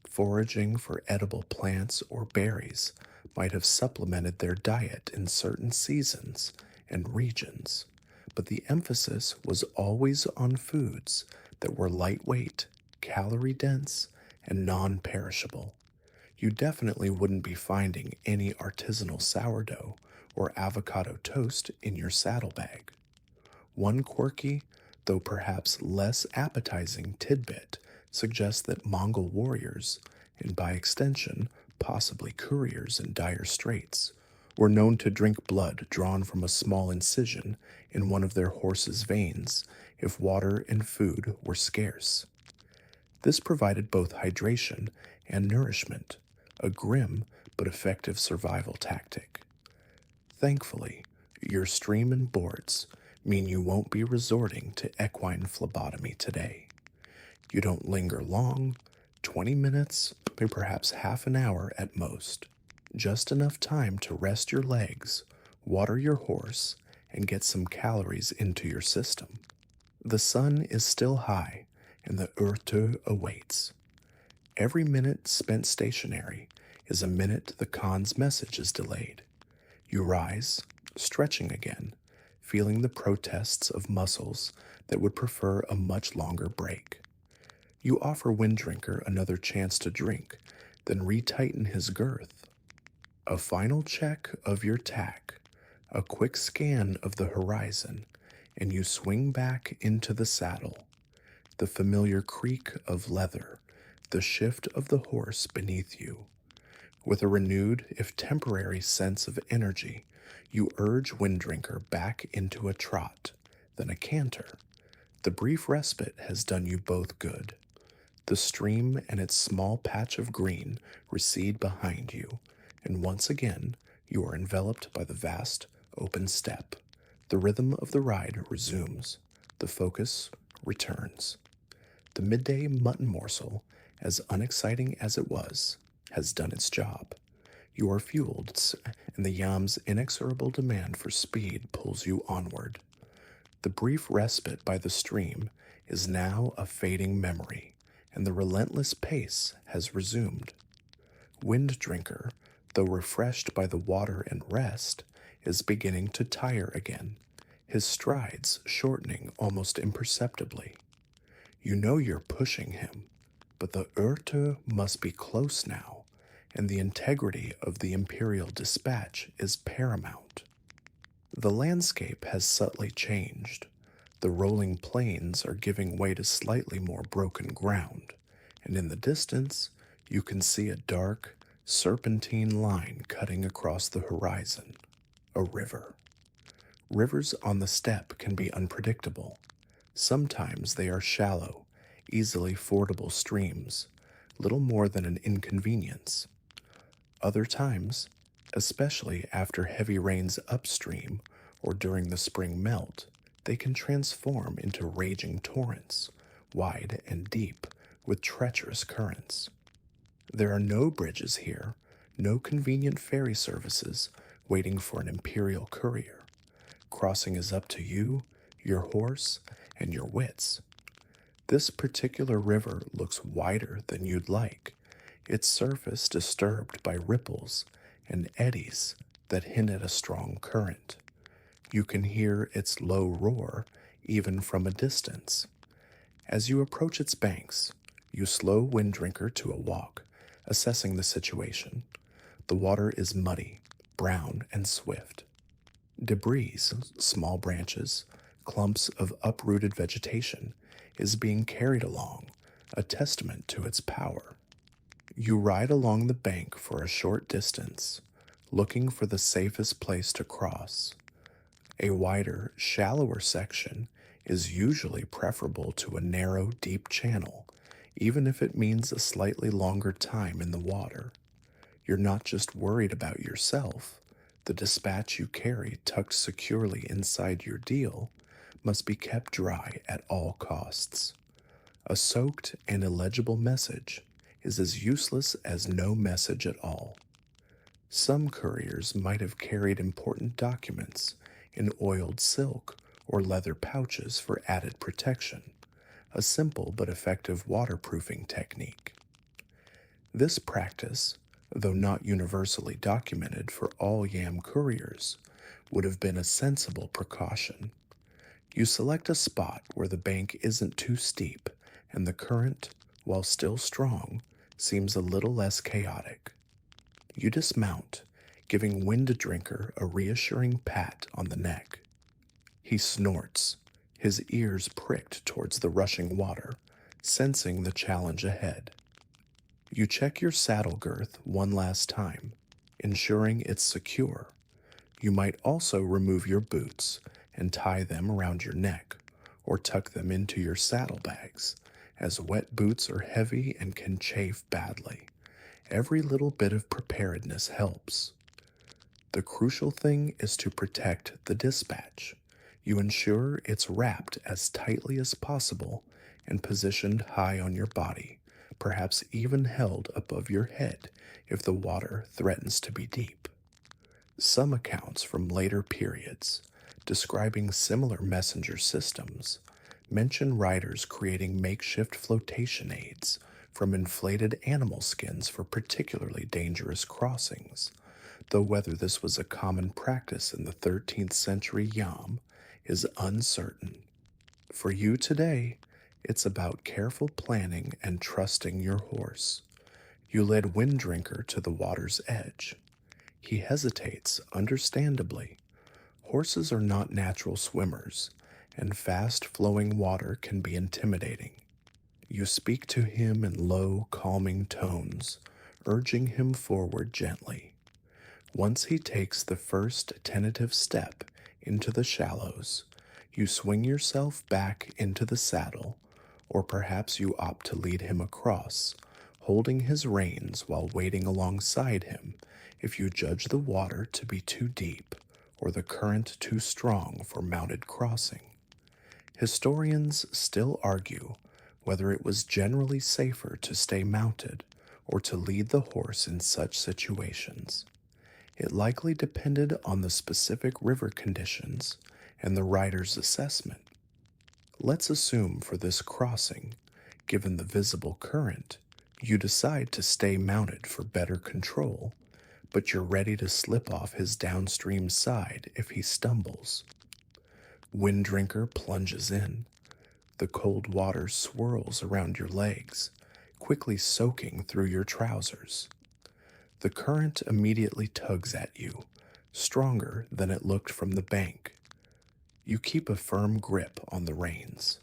Foraging for edible plants or berries might have supplemented their diet in certain seasons and regions, but the emphasis was always on foods that were lightweight, calorie-dense, and non-perishable. You definitely wouldn't be finding any artisanal sourdough or avocado toast in your saddlebag. One quirky, though perhaps less appetizing tidbit suggests that Mongol warriors, and by extension, possibly couriers in dire straits, were known to drink blood drawn from a small incision in one of their horses' veins if water and food were scarce. This provided both hydration and nourishment, a grim but effective survival tactic. Thankfully, your stream and boards mean you won't be resorting to equine phlebotomy today. You don't linger long, 20 minutes, or perhaps half an hour at most. Just enough time to rest your legs, water your horse, and get some calories into your system. The sun is still high, and the Urtu awaits. Every minute spent stationary is a minute the Khan's message is delayed. You rise, stretching again, feeling the protests of muscles that would prefer a much longer break. You offer Wind Drinker another chance to drink, then retighten his girth. A final check of your tack, a quick scan of the horizon, and you swing back into the saddle. The familiar creak of leather, the shift of the horse beneath you. With a renewed, if temporary, sense of energy, you urge Wind Drinker back into a trot, then a canter. The brief respite has done you both good. The stream and its small patch of green recede behind you, and once again you are enveloped by the vast, open steppe. The rhythm of the ride resumes. The focus returns. The midday mutton morsel, as unexciting as it was, has done its job. You are fueled, and the yam's inexorable demand for speed pulls you onward. The brief respite by the stream is now a fading memory, and the relentless pace has resumed. Wind Drinker, though refreshed by the water and rest, is beginning to tire again, his strides shortening almost imperceptibly. You know you're pushing him, but the Urtu must be close now, and the integrity of the Imperial dispatch is paramount. The landscape has subtly changed. The rolling plains are giving way to slightly more broken ground, and in the distance, you can see a dark, serpentine line cutting across the horizon, a river. Rivers on the steppe can be unpredictable. Sometimes they are shallow, easily fordable streams, little more than an inconvenience. Other times, especially after heavy rains upstream or during the spring melt, they can transform into raging torrents, wide and deep, with treacherous currents. There are no bridges here, no convenient ferry services waiting for an imperial courier. Crossing is up to you, your horse, and your wits. This particular river looks wider than you'd like, its surface disturbed by ripples and eddies that hint at a strong current. You can hear its low roar even from a distance. As you approach its banks, you slow Winddrinker to a walk, assessing the situation. The water is muddy, brown, and swift. Debris, small branches, clumps of uprooted vegetation, is being carried along, a testament to its power. You ride along the bank for a short distance, looking for the safest place to cross. A wider, shallower section is usually preferable to a narrow, deep channel, even if it means a slightly longer time in the water. You're not just worried about yourself. The dispatch you carry tucked securely inside your deal must be kept dry at all costs. A soaked and illegible message is as useless as no message at all. Some couriers might have carried important documents in oiled silk or leather pouches for added protection, a simple but effective waterproofing technique. This practice, though not universally documented for all Yam couriers, would have been a sensible precaution. You select a spot where the bank isn't too steep and the current, while still strong, seems a little less chaotic. You dismount, giving Winddrinker a reassuring pat on the neck. He snorts, his ears pricked towards the rushing water, sensing the challenge ahead. You check your saddle girth one last time, ensuring it's secure. You might also remove your boots and tie them around your neck, or tuck them into your saddlebags, as wet boots are heavy and can chafe badly. Every little bit of preparedness helps. The crucial thing is to protect the dispatch. You ensure it's wrapped as tightly as possible and positioned high on your body, perhaps even held above your head if the water threatens to be deep. Some accounts from later periods, describing similar messenger systems, mention riders creating makeshift flotation aids from inflated animal skins for particularly dangerous crossings, though whether this was a common practice in the 13th century Yam is uncertain. For you today, it's about careful planning and trusting your horse. You led Winddrinker to the water's edge. He hesitates, understandably. Horses are not natural swimmers, and fast-flowing water can be intimidating. You speak to him in low, calming tones, urging him forward gently. Once he takes the first tentative step into the shallows, you swing yourself back into the saddle, or perhaps you opt to lead him across, holding his reins while waiting alongside him if you judge the water to be too deep or the current too strong for mounted crossing. Historians still argue whether it was generally safer to stay mounted or to lead the horse in such situations. It likely depended on the specific river conditions and the rider's assessment. Let's assume for this crossing, given the visible current, you decide to stay mounted for better control, but you're ready to slip off his downstream side if he stumbles. Winddrinker plunges in. The cold water swirls around your legs, quickly soaking through your trousers. The current immediately tugs at you, stronger than it looked from the bank. You keep a firm grip on the reins,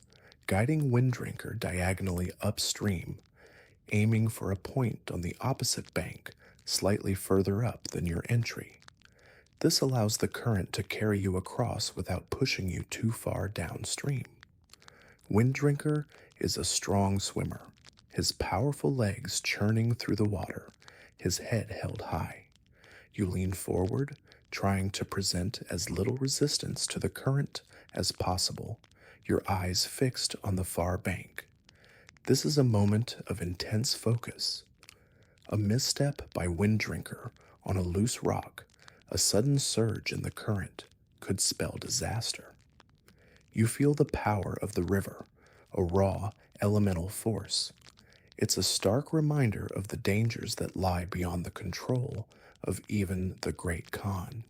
guiding Winddrinker diagonally upstream, aiming for a point on the opposite bank slightly further up than your entry. This allows the current to carry you across without pushing you too far downstream. Winddrinker is a strong swimmer, his powerful legs churning through the water, his head held high. You lean forward, trying to present as little resistance to the current as possible, your eyes fixed on the far bank. This is a moment of intense focus. A misstep by Winddrinker on a loose rock, a sudden surge in the current, could spell disaster. You feel the power of the river, a raw, elemental force. It's a stark reminder of the dangers that lie beyond the control of even the Great Khan.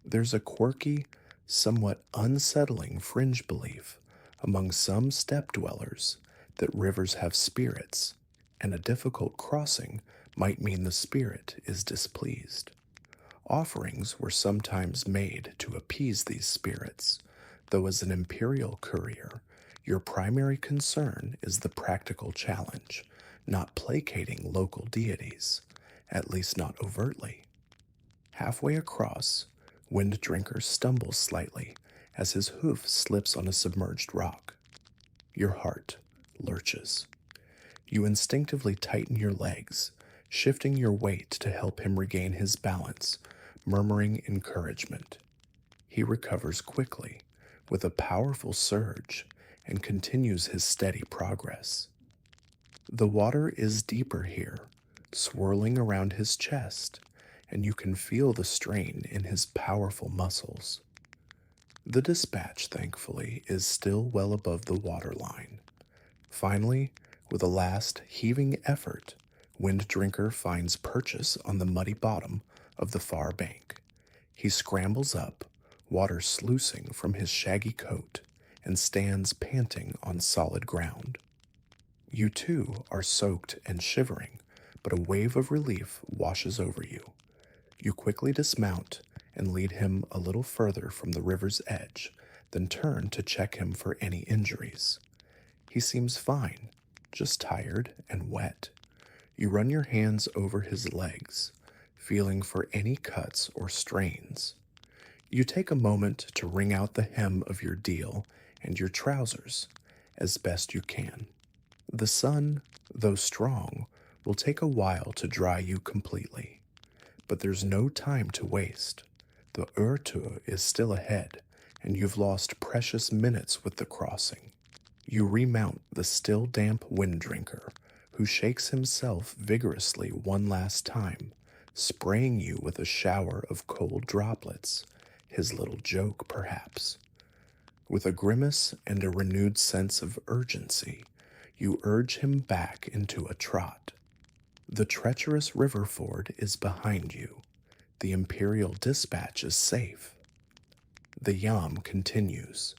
There's a quirky, somewhat unsettling fringe belief among some steppe dwellers that rivers have spirits, and a difficult crossing might mean the spirit is displeased. Offerings were sometimes made to appease these spirits, though as an imperial courier, your primary concern is the practical challenge, not placating local deities, at least not overtly. Halfway across, Winddrinker stumbles slightly as his hoof slips on a submerged rock. Your heart lurches. You instinctively tighten your legs, shifting your weight to help him regain his balance, murmuring encouragement. He recovers quickly, with a powerful surge, and continues his steady progress. The water is deeper here, swirling around his chest, and you can feel the strain in his powerful muscles. The dispatch, thankfully, is still well above the waterline. Finally, with a last heaving effort, Winddrinker finds purchase on the muddy bottom of the far bank. He scrambles up, water sluicing from his shaggy coat, and stands panting on solid ground. You too are soaked and shivering, but a wave of relief washes over you. You quickly dismount and lead him a little further from the river's edge, then turn to check him for any injuries. He seems fine, just tired and wet. You run your hands over his legs, feeling for any cuts or strains. You take a moment to wring out the hem of your deal and your trousers as best you can. The sun, though strong, will take a while to dry you completely. But there's no time to waste. The Urtu is still ahead, and you've lost precious minutes with the crossing. You remount the still damp Winddrinker, who shakes himself vigorously one last time, spraying you with a shower of cold droplets, his little joke perhaps. With a grimace and a renewed sense of urgency, you urge him back into a trot. The treacherous river ford is behind you. The Imperial dispatch is safe. The yam continues.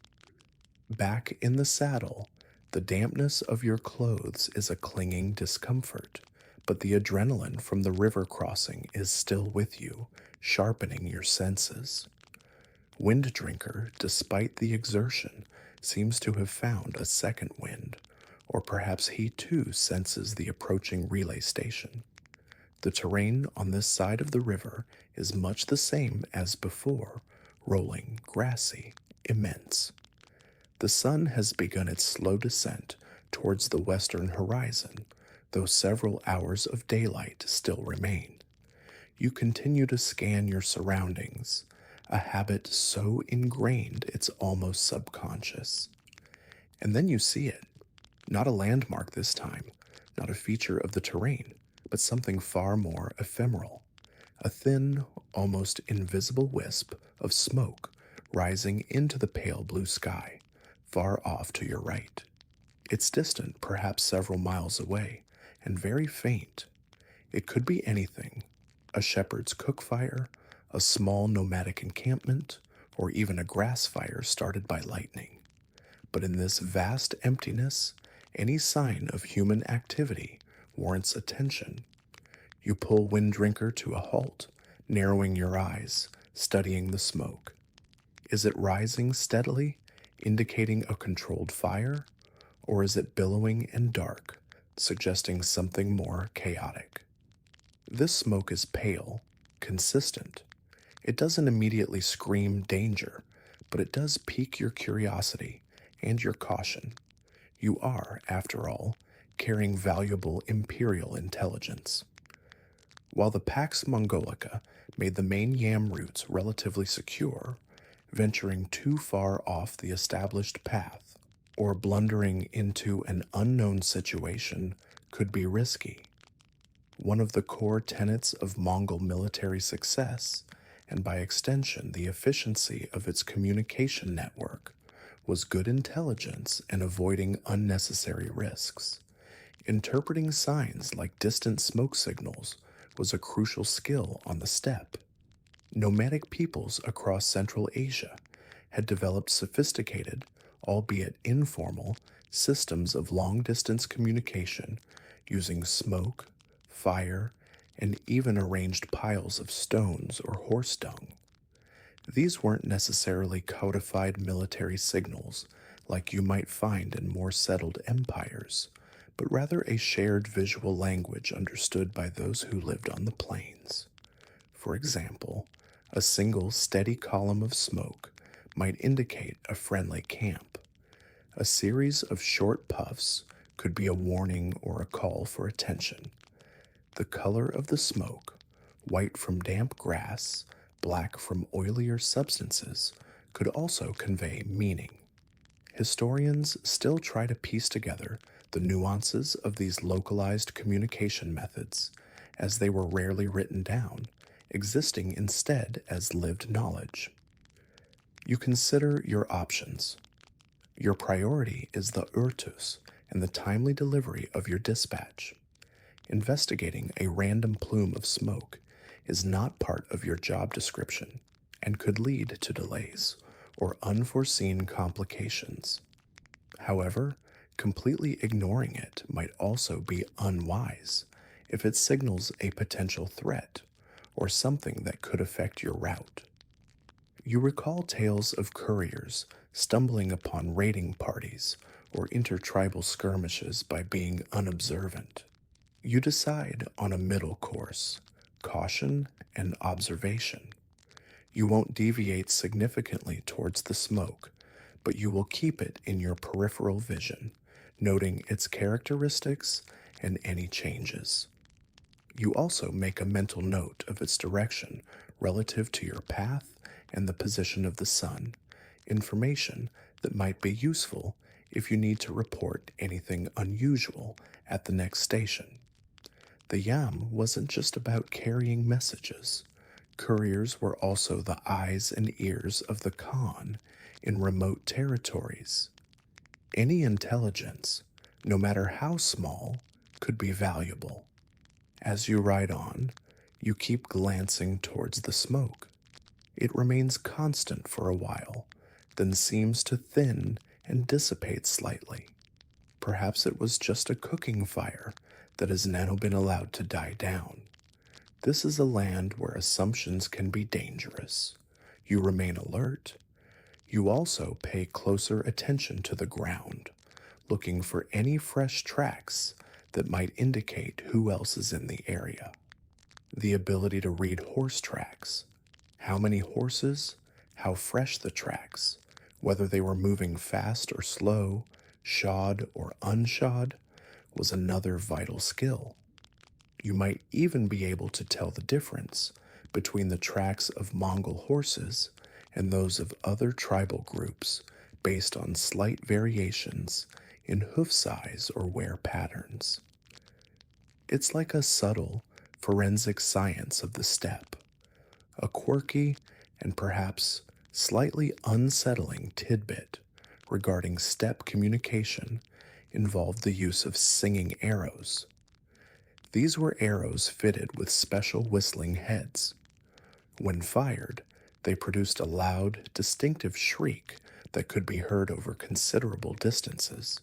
Back in the saddle, the dampness of your clothes is a clinging discomfort, but the adrenaline from the river crossing is still with you, sharpening your senses. Winddrinker, despite the exertion, seems to have found a second wind, or perhaps he too senses the approaching relay station. The terrain on this side of the river is much the same as before, rolling, grassy, immense. The sun has begun its slow descent towards the western horizon, though several hours of daylight still remain. You continue to scan your surroundings, a habit so ingrained it's almost subconscious. And then you see it. Not a landmark this time, not a feature of the terrain, but something far more ephemeral. A thin, almost invisible wisp of smoke rising into the pale blue sky, far off to your right. It's distant, perhaps several miles away, and very faint. It could be anything: a shepherd's cook fire, a small nomadic encampment, or even a grass fire started by lightning. But in this vast emptiness, any sign of human activity warrants attention. You pull Winddrinker to a halt, narrowing your eyes, studying the smoke. Is it rising steadily, indicating a controlled fire, or is it billowing and dark, suggesting something more chaotic? This smoke is pale, consistent. It doesn't immediately scream danger, but it does pique your curiosity and your caution. You are, after all, carrying valuable imperial intelligence. While the Pax Mongolica made the main yam routes relatively secure, venturing too far off the established path or blundering into an unknown situation could be risky. One of the core tenets of Mongol military success, and by extension the efficiency of its communication network, was good intelligence and avoiding unnecessary risks. Interpreting signs like distant smoke signals was a crucial skill on the steppe. Nomadic peoples across Central Asia had developed sophisticated, albeit informal, systems of long distance communication using smoke, fire, and even arranged piles of stones or horse dung. These weren't necessarily codified military signals like you might find in more settled empires, but rather a shared visual language understood by those who lived on the plains. For example, a single steady column of smoke might indicate a friendly camp. A series of short puffs could be a warning or a call for attention. The color of the smoke, white from damp grass, black from oilier substances, could also convey meaning. Historians still try to piece together the nuances of these localized communication methods, as they were rarely written down, existing instead as lived knowledge. You consider your options. Your priority is the urtus and the timely delivery of your dispatch. Investigating a random plume of smoke is not part of your job description and could lead to delays or unforeseen complications. However, completely ignoring it might also be unwise if it signals a potential threat or something that could affect your route. You recall tales of couriers stumbling upon raiding parties or intertribal skirmishes by being unobservant. You decide on a middle course, caution and observation. You won't deviate significantly towards the smoke, but you will keep it in your peripheral vision, noting its characteristics and any changes. You also make a mental note of its direction relative to your path and the position of the sun, information that might be useful if you need to report anything unusual at the next station. The yam wasn't just about carrying messages. Couriers were also the eyes and ears of the Khan in remote territories. Any intelligence, no matter how small, could be valuable. As you ride on, you keep glancing towards the smoke. It remains constant for a while, then seems to thin and dissipate slightly. Perhaps it was just a cooking fire that has now been allowed to die down. This is a land where assumptions can be dangerous. You remain alert. You also pay closer attention to the ground, looking for any fresh tracks that might indicate who else is in the area. The ability to read horse tracks, how many horses, how fresh the tracks, whether they were moving fast or slow, shod or unshod, was another vital skill. You might even be able to tell the difference between the tracks of Mongol horses and those of other tribal groups based on slight variations in hoof size or wear patterns. It's like a subtle, forensic science of the steppe, a quirky and perhaps slightly unsettling tidbit regarding steppe communication involved the use of singing arrows. These were arrows fitted with special whistling heads. When fired, they produced a loud, distinctive shriek that could be heard over considerable distances.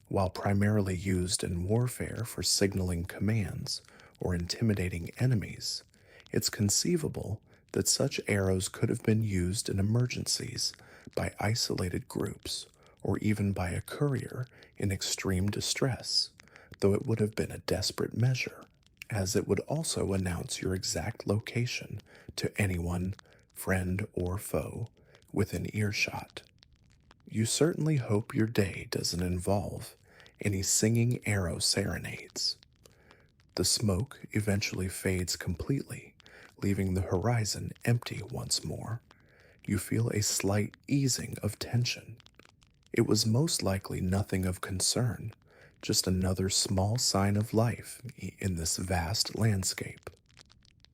While primarily used in warfare for signaling commands or intimidating enemies, it's conceivable that such arrows could have been used in emergencies by isolated groups or even by a courier in extreme distress, though it would have been a desperate measure, as it would also announce your exact location to anyone, friend or foe, within earshot. You certainly hope your day doesn't involve any singing arrow serenades. The smoke eventually fades completely, leaving the horizon empty once more. You feel a slight easing of tension. It was most likely nothing of concern, just another small sign of life in this vast landscape.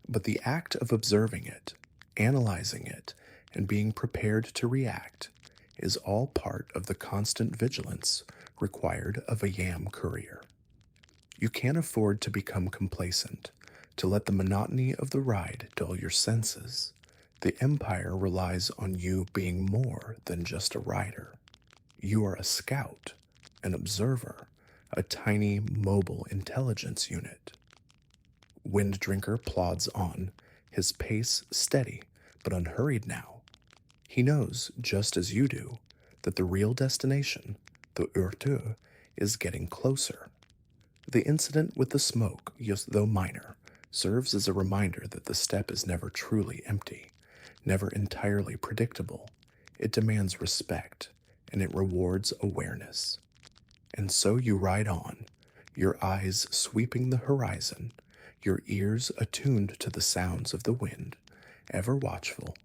But the act of observing it, analyzing it, and being prepared to react is all part of the constant vigilance required of a yam courier. You can't afford to become complacent, to let the monotony of the ride dull your senses. The Empire relies on you being more than just a rider. You are a scout, an observer, a tiny mobile intelligence unit. Winddrinker plods on, his pace steady but unhurried now. He knows, just as you do, that the real destination, the Urtu, is getting closer. The incident with the smoke, though minor, serves as a reminder that the steppe is never truly empty, never entirely predictable. It demands respect, and it rewards awareness. And so you ride on, your eyes sweeping the horizon, your ears attuned to the sounds of the wind, ever watchful,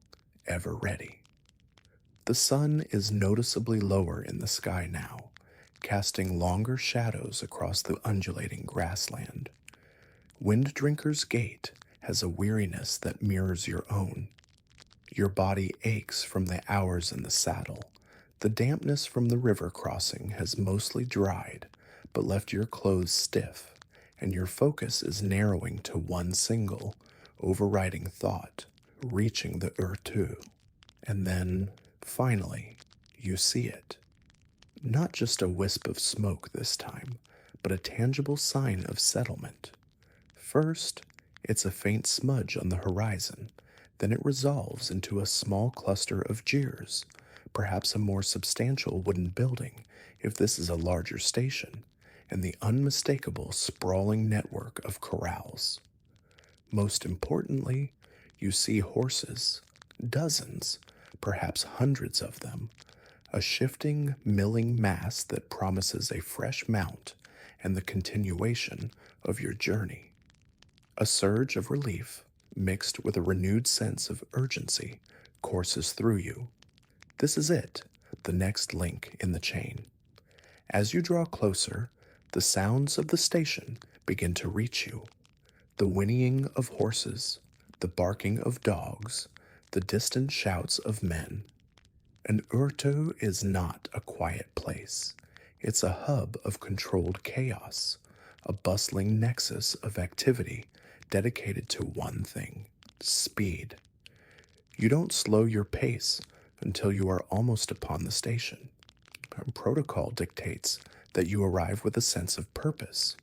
ever ready. The sun is noticeably lower in the sky now, casting longer shadows across the undulating grassland. Winddrinker's gait has a weariness that mirrors your own. Your body aches from the hours in the saddle. The dampness from the river crossing has mostly dried, but left your clothes stiff, and your focus is narrowing to one single, overriding thought, reaching the Urtu. And then, finally, you see it. Not just a wisp of smoke this time, but a tangible sign of settlement. First, it's a faint smudge on the horizon, then it resolves into a small cluster of jeers, perhaps a more substantial wooden building if this is a larger station, and the unmistakable sprawling network of corrals. Most importantly, you see horses, dozens, perhaps hundreds of them, a shifting, milling mass that promises a fresh mount and the continuation of your journey. A surge of relief, mixed with a renewed sense of urgency, courses through you. This is it, the next link in the chain. As you draw closer, the sounds of the station begin to reach you. The whinnying of horses, the barking of dogs, the distant shouts of men. An Urtu is not a quiet place. It's a hub of controlled chaos, a bustling nexus of activity dedicated to one thing: speed. You don't slow your pace until you are almost upon the station. Protocol dictates that you arrive with a sense of purpose.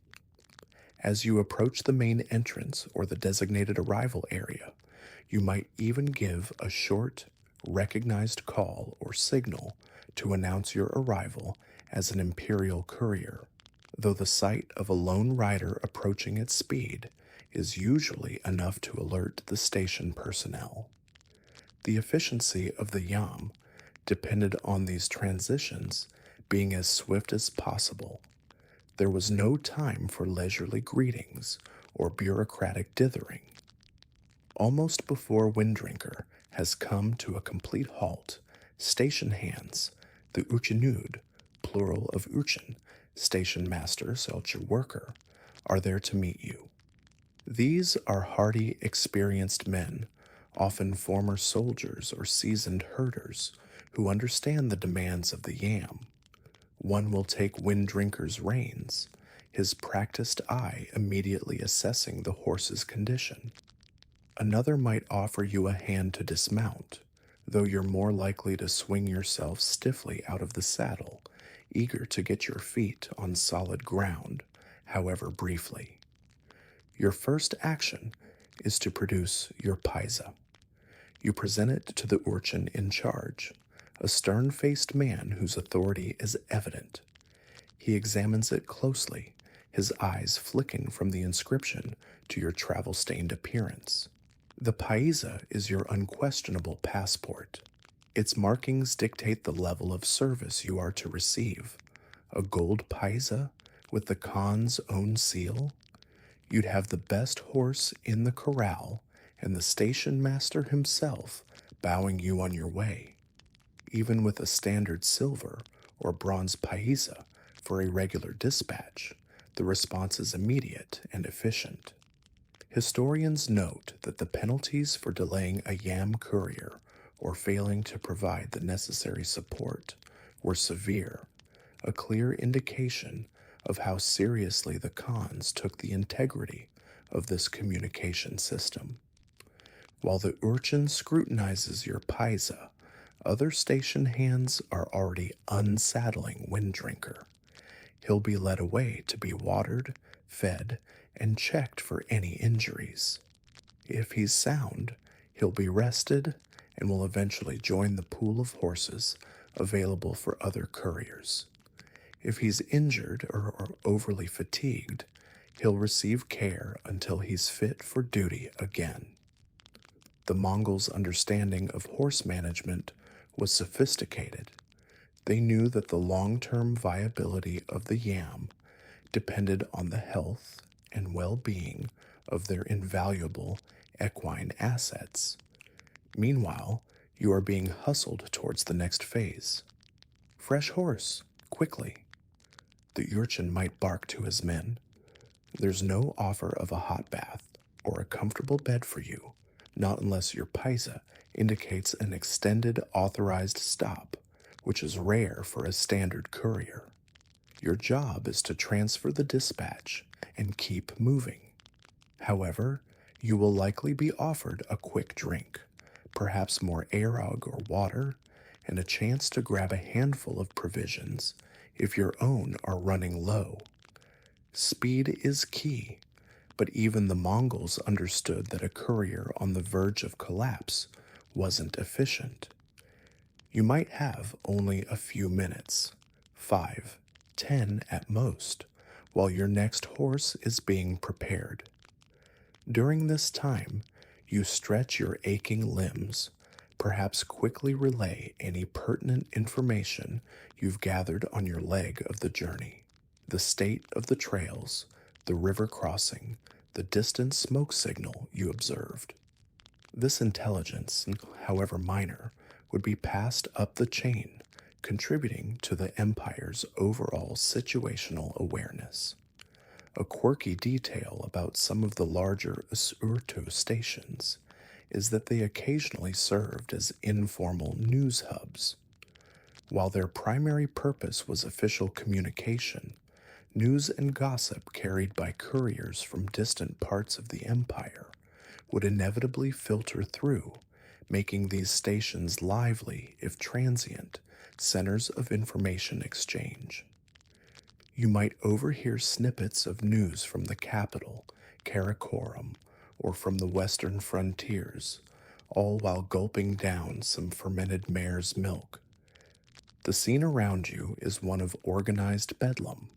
As you approach the main entrance or the designated arrival area, you might even give a short, recognized call or signal to announce your arrival as an Imperial courier, though the sight of a lone rider approaching at speed is usually enough to alert the station personnel. The efficiency of the yam depended on these transitions being as swift as possible. There was no time for leisurely greetings or bureaucratic dithering. Almost before Winddrinker has come to a complete halt, station hands, the Uchinud, plural of Uchin, station master, Selcher worker, are there to meet you. These are hardy, experienced men, often former soldiers or seasoned herders, who understand the demands of the yam. One will take Winddrinker's reins, his practiced eye immediately assessing the horse's condition. Another might offer you a hand to dismount, though you're more likely to swing yourself stiffly out of the saddle, eager to get your feet on solid ground, however briefly. Your first action is to produce your paisa. You present it to the urchin in charge, a stern-faced man whose authority is evident. He examines it closely, his eyes flicking from the inscription to your travel-stained appearance. The paisa is your unquestionable passport. Its markings dictate the level of service you are to receive. A gold paisa with the Khan's own seal? You'd have the best horse in the corral and the station master himself bowing you on your way. Even with a standard silver or bronze paisa for a regular dispatch, the response is immediate and efficient. Historians note that the penalties for delaying a yam courier or failing to provide the necessary support were severe, a clear indication of how seriously the Khans took the integrity of this communication system. While the urchin scrutinizes your paisa, other station hands are already unsaddling Winddrinker. He'll be led away to be watered, fed, and checked for any injuries. If he's sound, he'll be rested and will eventually join the pool of horses available for other couriers. If he's injured or overly fatigued, he'll receive care until he's fit for duty again. The Mongols' understanding of horse management was sophisticated. They knew that the long-term viability of the yam depended on the health and well-being of their invaluable equine assets. Meanwhile, you are being hustled towards the next phase. Fresh horse, quickly. The urchin might bark to his men. There's no offer of a hot bath or a comfortable bed for you, not unless your paisa indicates an extended authorized stop, which is rare for a standard courier. Your job is to transfer the dispatch and keep moving. However, you will likely be offered a quick drink, perhaps more arog or water, and a chance to grab a handful of provisions if your own are running low. Speed is key, but even the Mongols understood that a courier on the verge of collapse wasn't efficient. You might have only a few minutes, 5, 10 at most, while your next horse is being prepared. During this time, you stretch your aching limbs, perhaps quickly relay any pertinent information you've gathered on your leg of the journey. The state of the trails, the river crossing, the distant smoke signal you observed. This intelligence, however minor, would be passed up the chain, contributing to the empire's overall situational awareness. A quirky detail about some of the larger Usurto stations is that they occasionally served as informal news hubs. While their primary purpose was official communication, news and gossip carried by couriers from distant parts of the empire would inevitably filter through, making these stations lively, if transient, centers of information exchange. You might overhear snippets of news from the capital, Karakoram, or from the western frontiers, all while gulping down some fermented mare's milk. The scene around you is one of organized bedlam.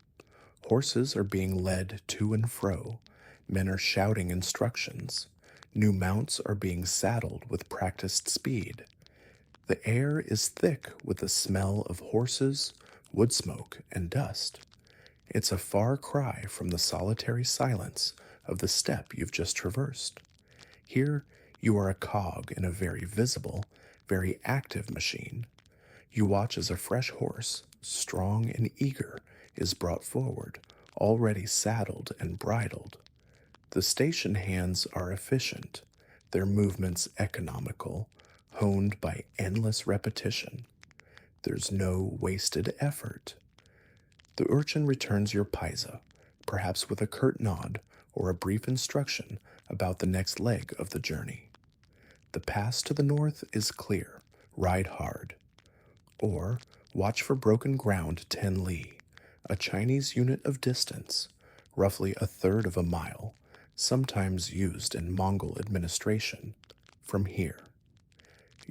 Horses are being led to and fro, men are shouting instructions, new mounts are being saddled with practiced speed. The air is thick with the smell of horses, wood smoke, and dust. It's a far cry from the solitary silence of the steppe you've just traversed. Here, you are a cog in a very visible, very active machine. You watch as a fresh horse, strong and eager, is brought forward, already saddled and bridled. The station hands are efficient, their movements economical, honed by endless repetition. There's no wasted effort. The urchin returns your paisa, perhaps with a curt nod or a brief instruction about the next leg of the journey. The pass to the north is clear, ride hard. Or watch for broken ground 10 li, a Chinese unit of distance, roughly a third of a mile, sometimes used in Mongol administration, from here.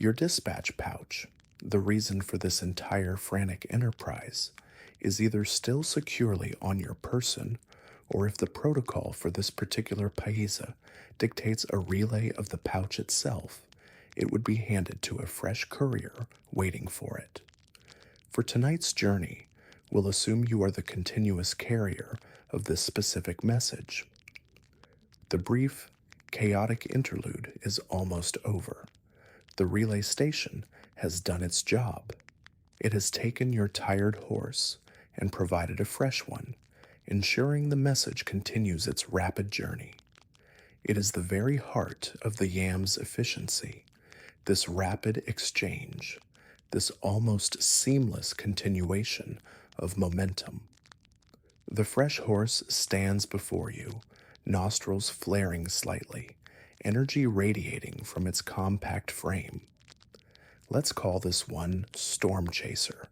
Your dispatch pouch, the reason for this entire frantic enterprise, is either still securely on your person, or if the protocol for this particular paisa dictates a relay of the pouch itself, it would be handed to a fresh courier waiting for it. For tonight's journey, we'll assume you are the continuous carrier of this specific message. The brief, chaotic interlude is almost over. The relay station has done its job. It has taken your tired horse and provided a fresh one, ensuring the message continues its rapid journey. It is the very heart of the yam's efficiency, this rapid exchange, this almost seamless continuation of momentum. The fresh horse stands before you, nostrils flaring slightly, energy radiating from its compact frame. Let's call this one Storm Chaser.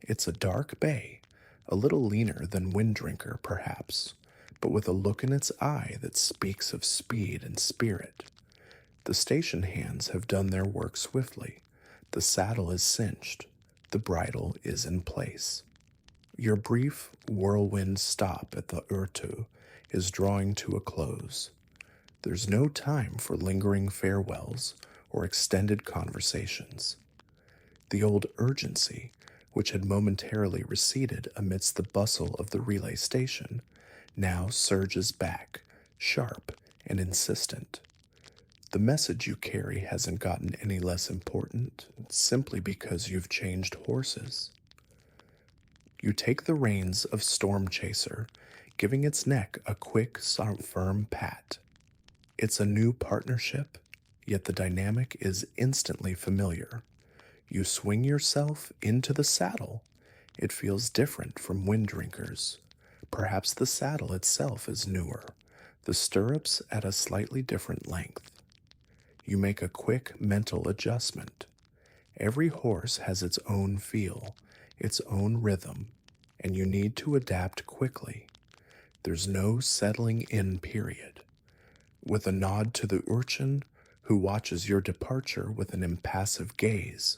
It's a dark bay, a little leaner than Winddrinker perhaps, but with a look in its eye that speaks of speed and spirit. The station hands have done their work swiftly. The saddle is cinched. The bridle is in place. Your brief whirlwind stop at the Urtu is drawing to a close. There's no time for lingering farewells or extended conversations. The old urgency, which had momentarily receded amidst the bustle of the relay station, now surges back, sharp and insistent. The message you carry hasn't gotten any less important simply because you've changed horses. You take the reins of Storm Chaser, giving its neck a quick, firm pat. It's a new partnership, yet the dynamic is instantly familiar. You swing yourself into the saddle. It feels different from Winddrinker's. Perhaps the saddle itself is newer, the stirrups at a slightly different length. You make a quick mental adjustment. Every horse has its own feel, its own rhythm, and you need to adapt quickly. There's no settling in period. With a nod to the urchin, who watches your departure with an impassive gaze,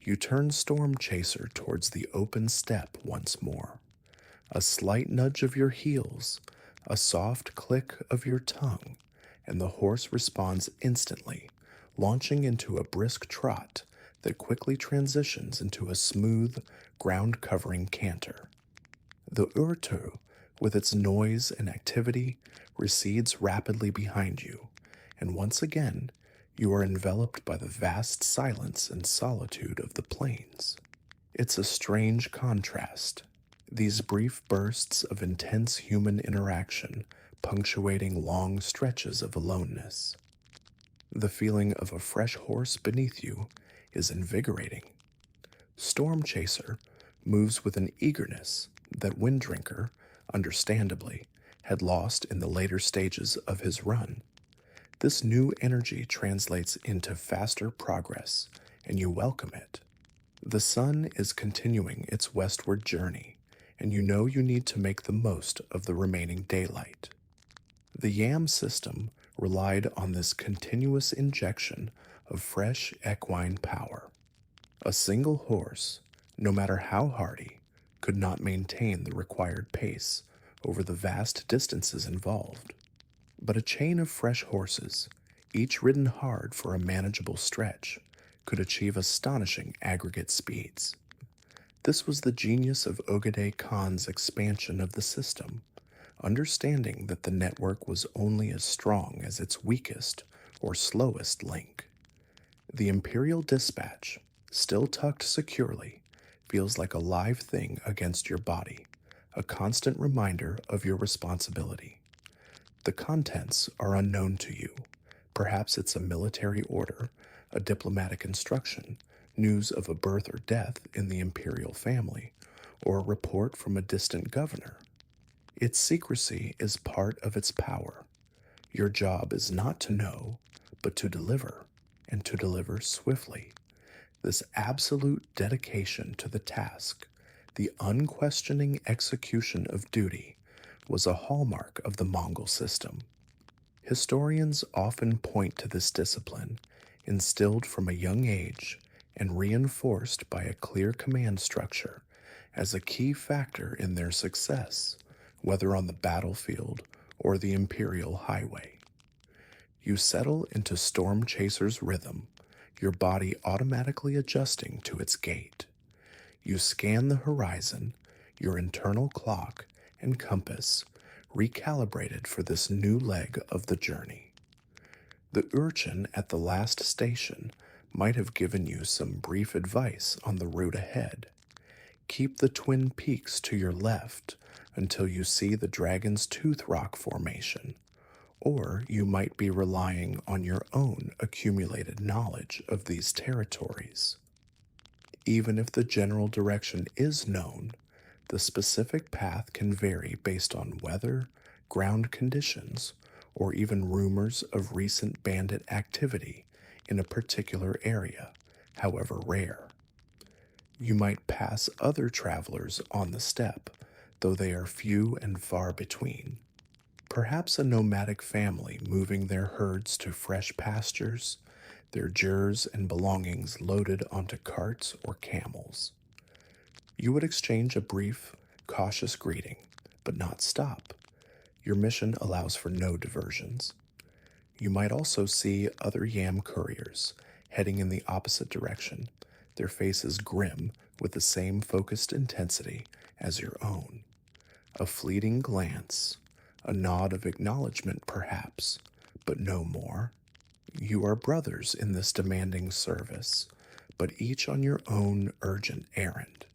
you turn Storm Chaser towards the open steppe once more. A slight nudge of your heels, a soft click of your tongue, and the horse responds instantly, launching into a brisk trot that quickly transitions into a smooth, ground-covering canter. The Urtu, with its noise and activity, recedes rapidly behind you, and once again, you are enveloped by the vast silence and solitude of the plains. It's a strange contrast, these brief bursts of intense human interaction punctuating long stretches of aloneness. The feeling of a fresh horse beneath you is invigorating. Storm Chaser moves with an eagerness that Winddrinker, understandably, had lost in the later stages of his run. This new energy translates into faster progress, and you welcome it. The sun is continuing its westward journey, and you know you need to make the most of the remaining daylight. The YAM system relied on this continuous injection of fresh equine power. A single horse, no matter how hardy, could not maintain the required pace over the vast distances involved. But a chain of fresh horses, each ridden hard for a manageable stretch, could achieve astonishing aggregate speeds. This was the genius of Ogedei Khan's expansion of the system, understanding that the network was only as strong as its weakest or slowest link. The Imperial Dispatch, still tucked securely, feels like a live thing against your body, a constant reminder of your responsibility. The contents are unknown to you. Perhaps it's a military order, a diplomatic instruction, news of a birth or death in the imperial family, or a report from a distant governor. Its secrecy is part of its power. Your job is not to know, but to deliver, and to deliver swiftly. This absolute dedication to the task, the unquestioning execution of duty, was a hallmark of the Mongol system. Historians often point to this discipline, instilled from a young age and reinforced by a clear command structure as a key factor in their success, whether on the battlefield or the Imperial Highway. You settle into Storm Chaser's rhythm, your body automatically adjusting to its gait. You scan the horizon, your internal clock and compass recalibrated for this new leg of the journey. The urchin at the last station might have given you some brief advice on the route ahead. Keep the Twin Peaks to your left until you see the Dragon's Tooth Rock formation, or you might be relying on your own accumulated knowledge of these territories. Even if the general direction is known, the specific path can vary based on weather, ground conditions, or even rumors of recent bandit activity in a particular area, however rare. You might pass other travelers on the steppe, though they are few and far between. Perhaps a nomadic family moving their herds to fresh pastures, their jurs and belongings loaded onto carts or camels. You would exchange a brief, cautious greeting, but not stop. Your mission allows for no diversions. You might also see other yam couriers heading in the opposite direction, their faces grim with the same focused intensity as your own. A fleeting glance, a nod of acknowledgement perhaps, but no more. You are brothers in this demanding service, but each on your own urgent errand.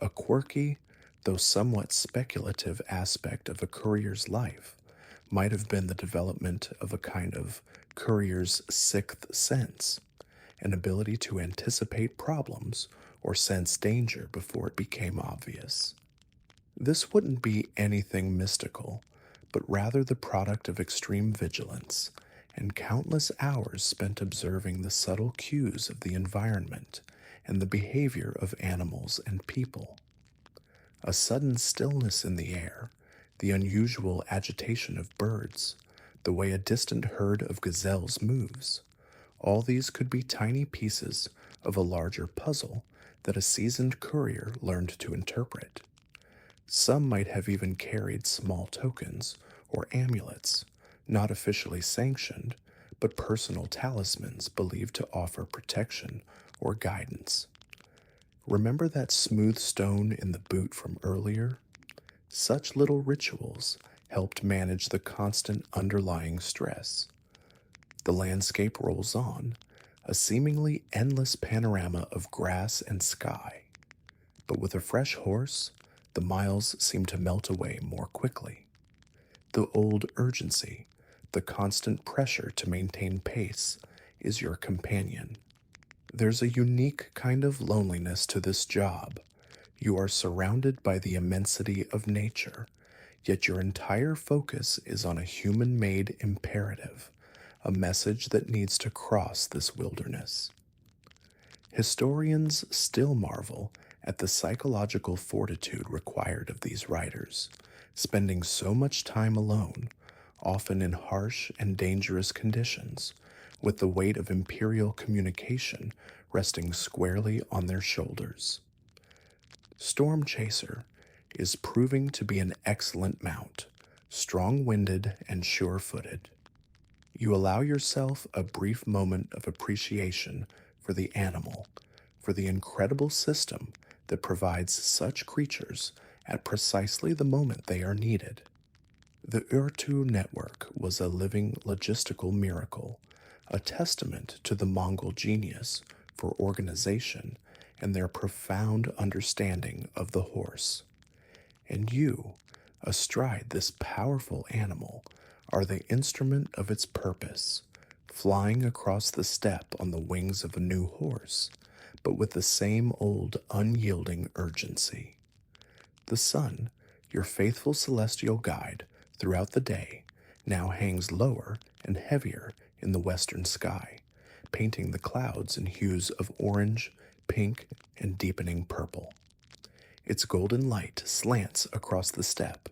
A quirky, though somewhat speculative aspect of a courier's life might have been the development of a kind of courier's sixth sense, an ability to anticipate problems or sense danger before it became obvious. This wouldn't be anything mystical, but rather the product of extreme vigilance and countless hours spent observing the subtle cues of the environment and the behavior of animals and people. A sudden stillness in the air, the unusual agitation of birds, the way a distant herd of gazelles moves, all these could be tiny pieces of a larger puzzle that a seasoned courier learned to interpret. Some might have even carried small tokens or amulets, not officially sanctioned, but personal talismans believed to offer protection or guidance. Remember that smooth stone in the boot from earlier? Such little rituals helped manage the constant underlying stress. The landscape rolls on, a seemingly endless panorama of grass and sky. But with a fresh horse, the miles seem to melt away more quickly. The old urgency, the constant pressure to maintain pace, is your companion. There's a unique kind of loneliness to this job. You are surrounded by the immensity of nature, yet your entire focus is on a human-made imperative, a message that needs to cross this wilderness. Historians still marvel at the psychological fortitude required of these writers, spending so much time alone, often in harsh and dangerous conditions, with the weight of imperial communication resting squarely on their shoulders. Storm Chaser is proving to be an excellent mount, strong-winded and sure-footed. You allow yourself a brief moment of appreciation for the animal, for the incredible system that provides such creatures at precisely the moment they are needed. The Urtu network was a living logistical miracle, a testament to the Mongol genius for organization and their profound understanding of the horse. And you, astride this powerful animal, are the instrument of its purpose, flying across the steppe on the wings of a new horse, but with the same old unyielding urgency. The sun, your faithful celestial guide throughout the day, now hangs lower and heavier in the western sky, painting the clouds in hues of orange, pink, and deepening purple. Its golden light slants across the steppe,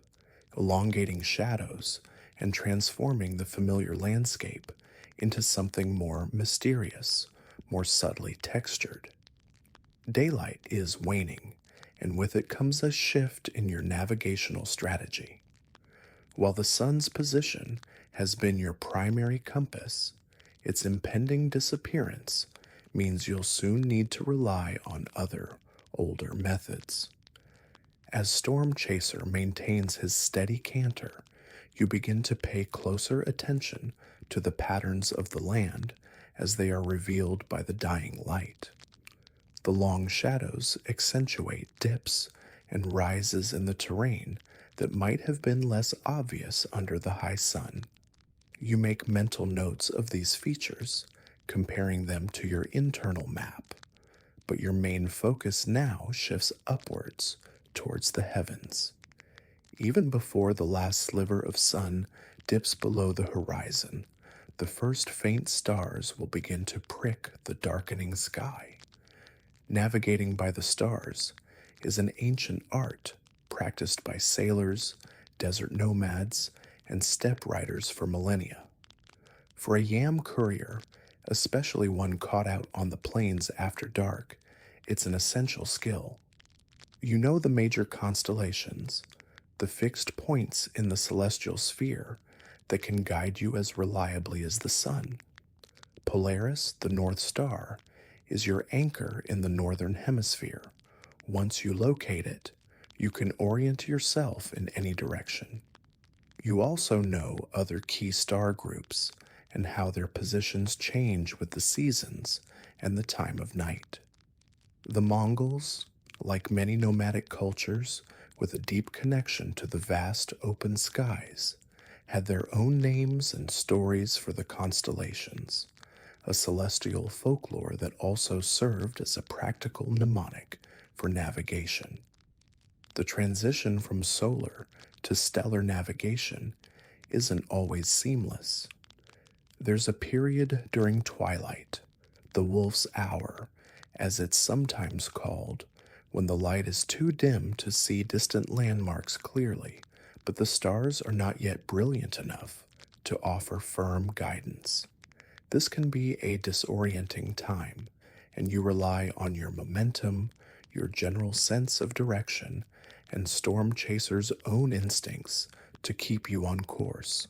elongating shadows and transforming the familiar landscape into something more mysterious, more subtly textured. Daylight is waning, and with it comes a shift in your navigational strategy. While the sun's position has been your primary compass, its impending disappearance means you'll soon need to rely on other, older methods. As Storm Chaser maintains his steady canter, you begin to pay closer attention to the patterns of the land as they are revealed by the dying light. The long shadows accentuate dips and rises in the terrain that might have been less obvious under the high sun. You make mental notes of these features, comparing them to your internal map, but your main focus now shifts upwards towards the heavens. Even before the last sliver of sun dips below the horizon, the first faint stars will begin to prick the darkening sky. Navigating by the stars is an ancient art practiced by sailors, desert nomads, and steppe riders for millennia. For a yam courier, especially one caught out on the plains after dark, it's an essential skill. You know the major constellations, the fixed points in the celestial sphere that can guide you as reliably as the sun. Polaris, the North Star, is your anchor in the northern hemisphere. Once you locate it, you can orient yourself in any direction. You also know other key star groups and how their positions change with the seasons and the time of night. The Mongols, like many nomadic cultures with a deep connection to the vast open skies, had their own names and stories for the constellations, a celestial folklore that also served as a practical mnemonic for navigation. The transition from solar to stellar navigation isn't always seamless. There's a period during twilight, the wolf's hour, as it's sometimes called, when the light is too dim to see distant landmarks clearly, but the stars are not yet brilliant enough to offer firm guidance. This can be a disorienting time, and you rely on your momentum, your general sense of direction, and Storm Chaser's own instincts to keep you on course.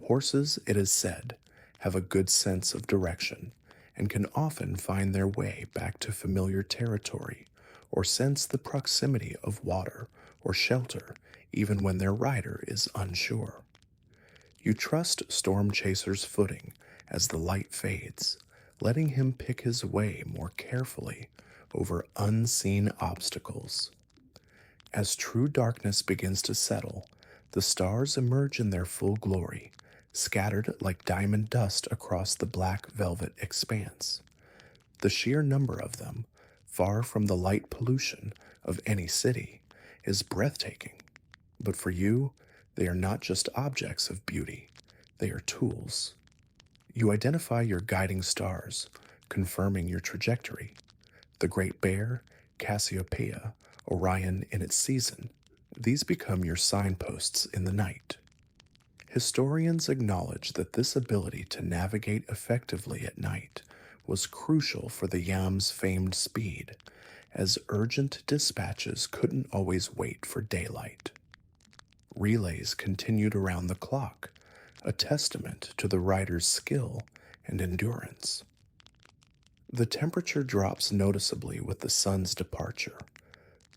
Horses, it is said, have a good sense of direction and can often find their way back to familiar territory or sense the proximity of water or shelter even when their rider is unsure. You trust Storm Chaser's footing as the light fades, letting him pick his way more carefully over unseen obstacles. As true darkness begins to settle, the stars emerge in their full glory, scattered like diamond dust across the black velvet expanse. The sheer number of them, far from the light pollution of any city, is breathtaking. But for you, they are not just objects of beauty, they are tools. You identify your guiding stars, confirming your trajectory. The Great Bear, Cassiopeia, Orion in its season, these become your signposts in the night. Historians acknowledge that this ability to navigate effectively at night was crucial for the Yam's famed speed, as urgent dispatches couldn't always wait for daylight. Relays continued around the clock, a testament to the rider's skill and endurance. The temperature drops noticeably with the sun's departure.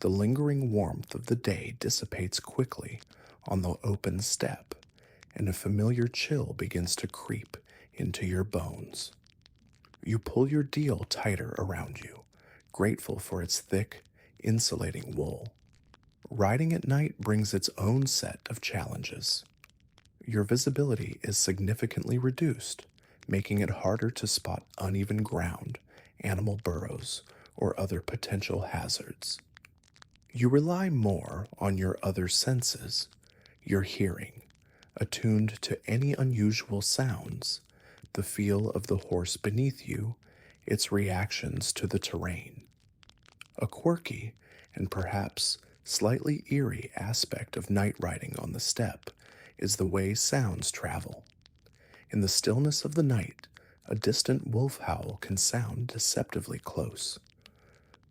The lingering warmth of the day dissipates quickly on the open steppe, and a familiar chill begins to creep into your bones. You pull your deal tighter around you, grateful for its thick, insulating wool. Riding at night brings its own set of challenges. Your visibility is significantly reduced, making it harder to spot uneven ground, animal burrows, or other potential hazards. You rely more on your other senses, your hearing, attuned to any unusual sounds, the feel of the horse beneath you, its reactions to the terrain. A quirky and perhaps slightly eerie aspect of night riding on the steppe is the way sounds travel. In the stillness of the night, a distant wolf howl can sound deceptively close.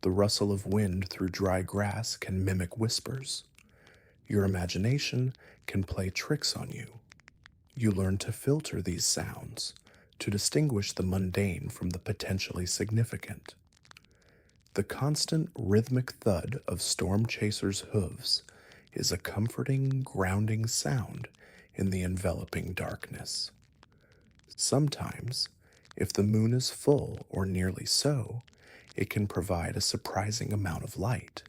The rustle of wind through dry grass can mimic whispers. Your imagination can play tricks on you. You learn to filter these sounds, to distinguish the mundane from the potentially significant. The constant rhythmic thud of storm chasers' hooves is a comforting, grounding sound in the enveloping darkness. Sometimes, if the moon is full or nearly so, it can provide a surprising amount of light,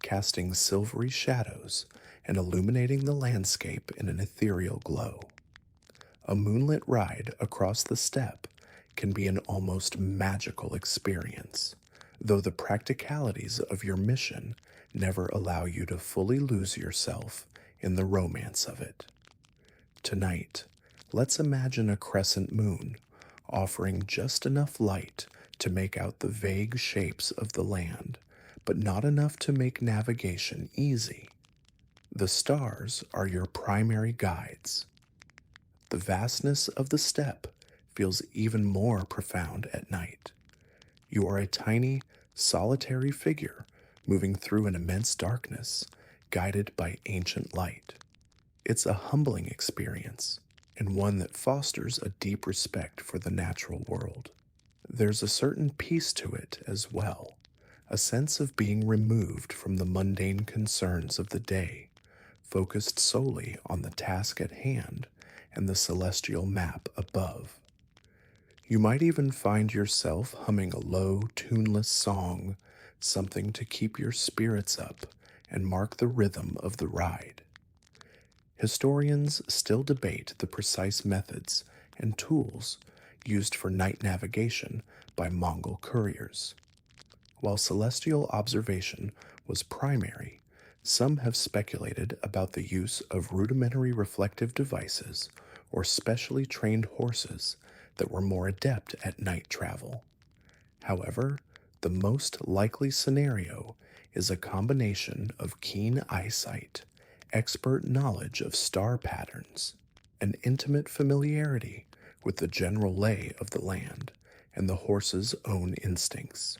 casting silvery shadows and illuminating the landscape in an ethereal glow. A moonlit ride across the steppe can be an almost magical experience, though the practicalities of your mission never allow you to fully lose yourself in the romance of it. Tonight, let's imagine a crescent moon offering just enough light to make out the vague shapes of the land, but not enough to make navigation easy. The stars are your primary guides. The vastness of the steppe feels even more profound at night. You are a tiny, solitary figure moving through an immense darkness, guided by ancient light. It's a humbling experience, and one that fosters a deep respect for the natural world. There's a certain peace to it as well, a sense of being removed from the mundane concerns of the day, focused solely on the task at hand and the celestial map above. You might even find yourself humming a low, tuneless song, something to keep your spirits up and mark the rhythm of the ride. Historians still debate the precise methods and tools used for night navigation by Mongol couriers. While celestial observation was primary, some have speculated about the use of rudimentary reflective devices or specially trained horses that were more adept at night travel. However, the most likely scenario is a combination of keen eyesight, expert knowledge of star patterns, and intimate familiarity with the general lay of the land and the horse's own instincts.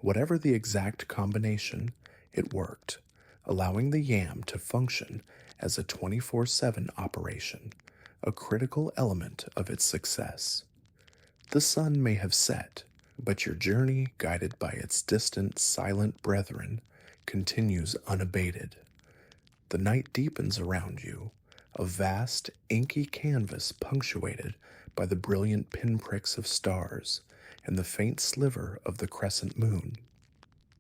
Whatever the exact combination, it worked, allowing the yam to function as a 24/7 operation, a critical element of its success. The sun may have set, but your journey, guided by its distant, silent brethren, continues unabated. The night deepens around you, a vast, inky canvas punctuated by the brilliant pinpricks of stars and the faint sliver of the crescent moon.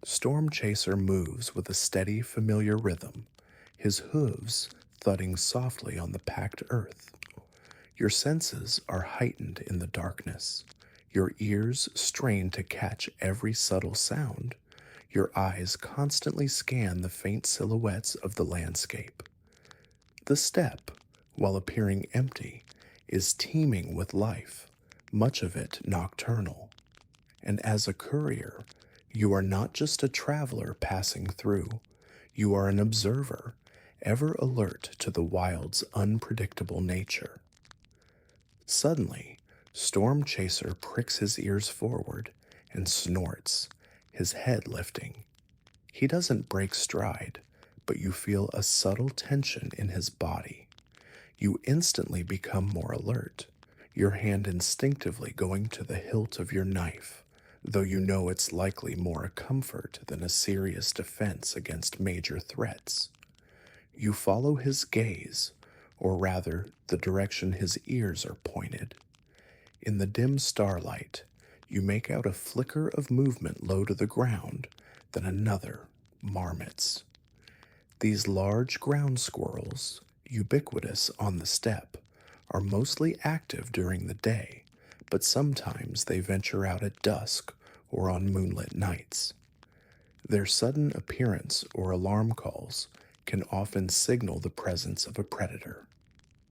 Storm Chaser moves with a steady, familiar rhythm, his hooves thudding softly on the packed earth. Your senses are heightened in the darkness, your ears strain to catch every subtle sound, your eyes constantly scan the faint silhouettes of the landscape. The steppe, while appearing empty, is teeming with life, much of it nocturnal. And as a courier, you are not just a traveler passing through, you are an observer, ever alert to the wild's unpredictable nature. Suddenly, Storm Chaser pricks his ears forward and snorts, his head lifting. He doesn't break stride, but you feel a subtle tension in his body. You instantly become more alert, your hand instinctively going to the hilt of your knife, though you know it's likely more a comfort than a serious defense against major threats. You follow his gaze, or rather, the direction his ears are pointed. In the dim starlight, you make out a flicker of movement low to the ground, then another, marmots. These large ground squirrels, ubiquitous on the steppe, are mostly active during the day, but sometimes they venture out at dusk or on moonlit nights. Their sudden appearance or alarm calls can often signal the presence of a predator.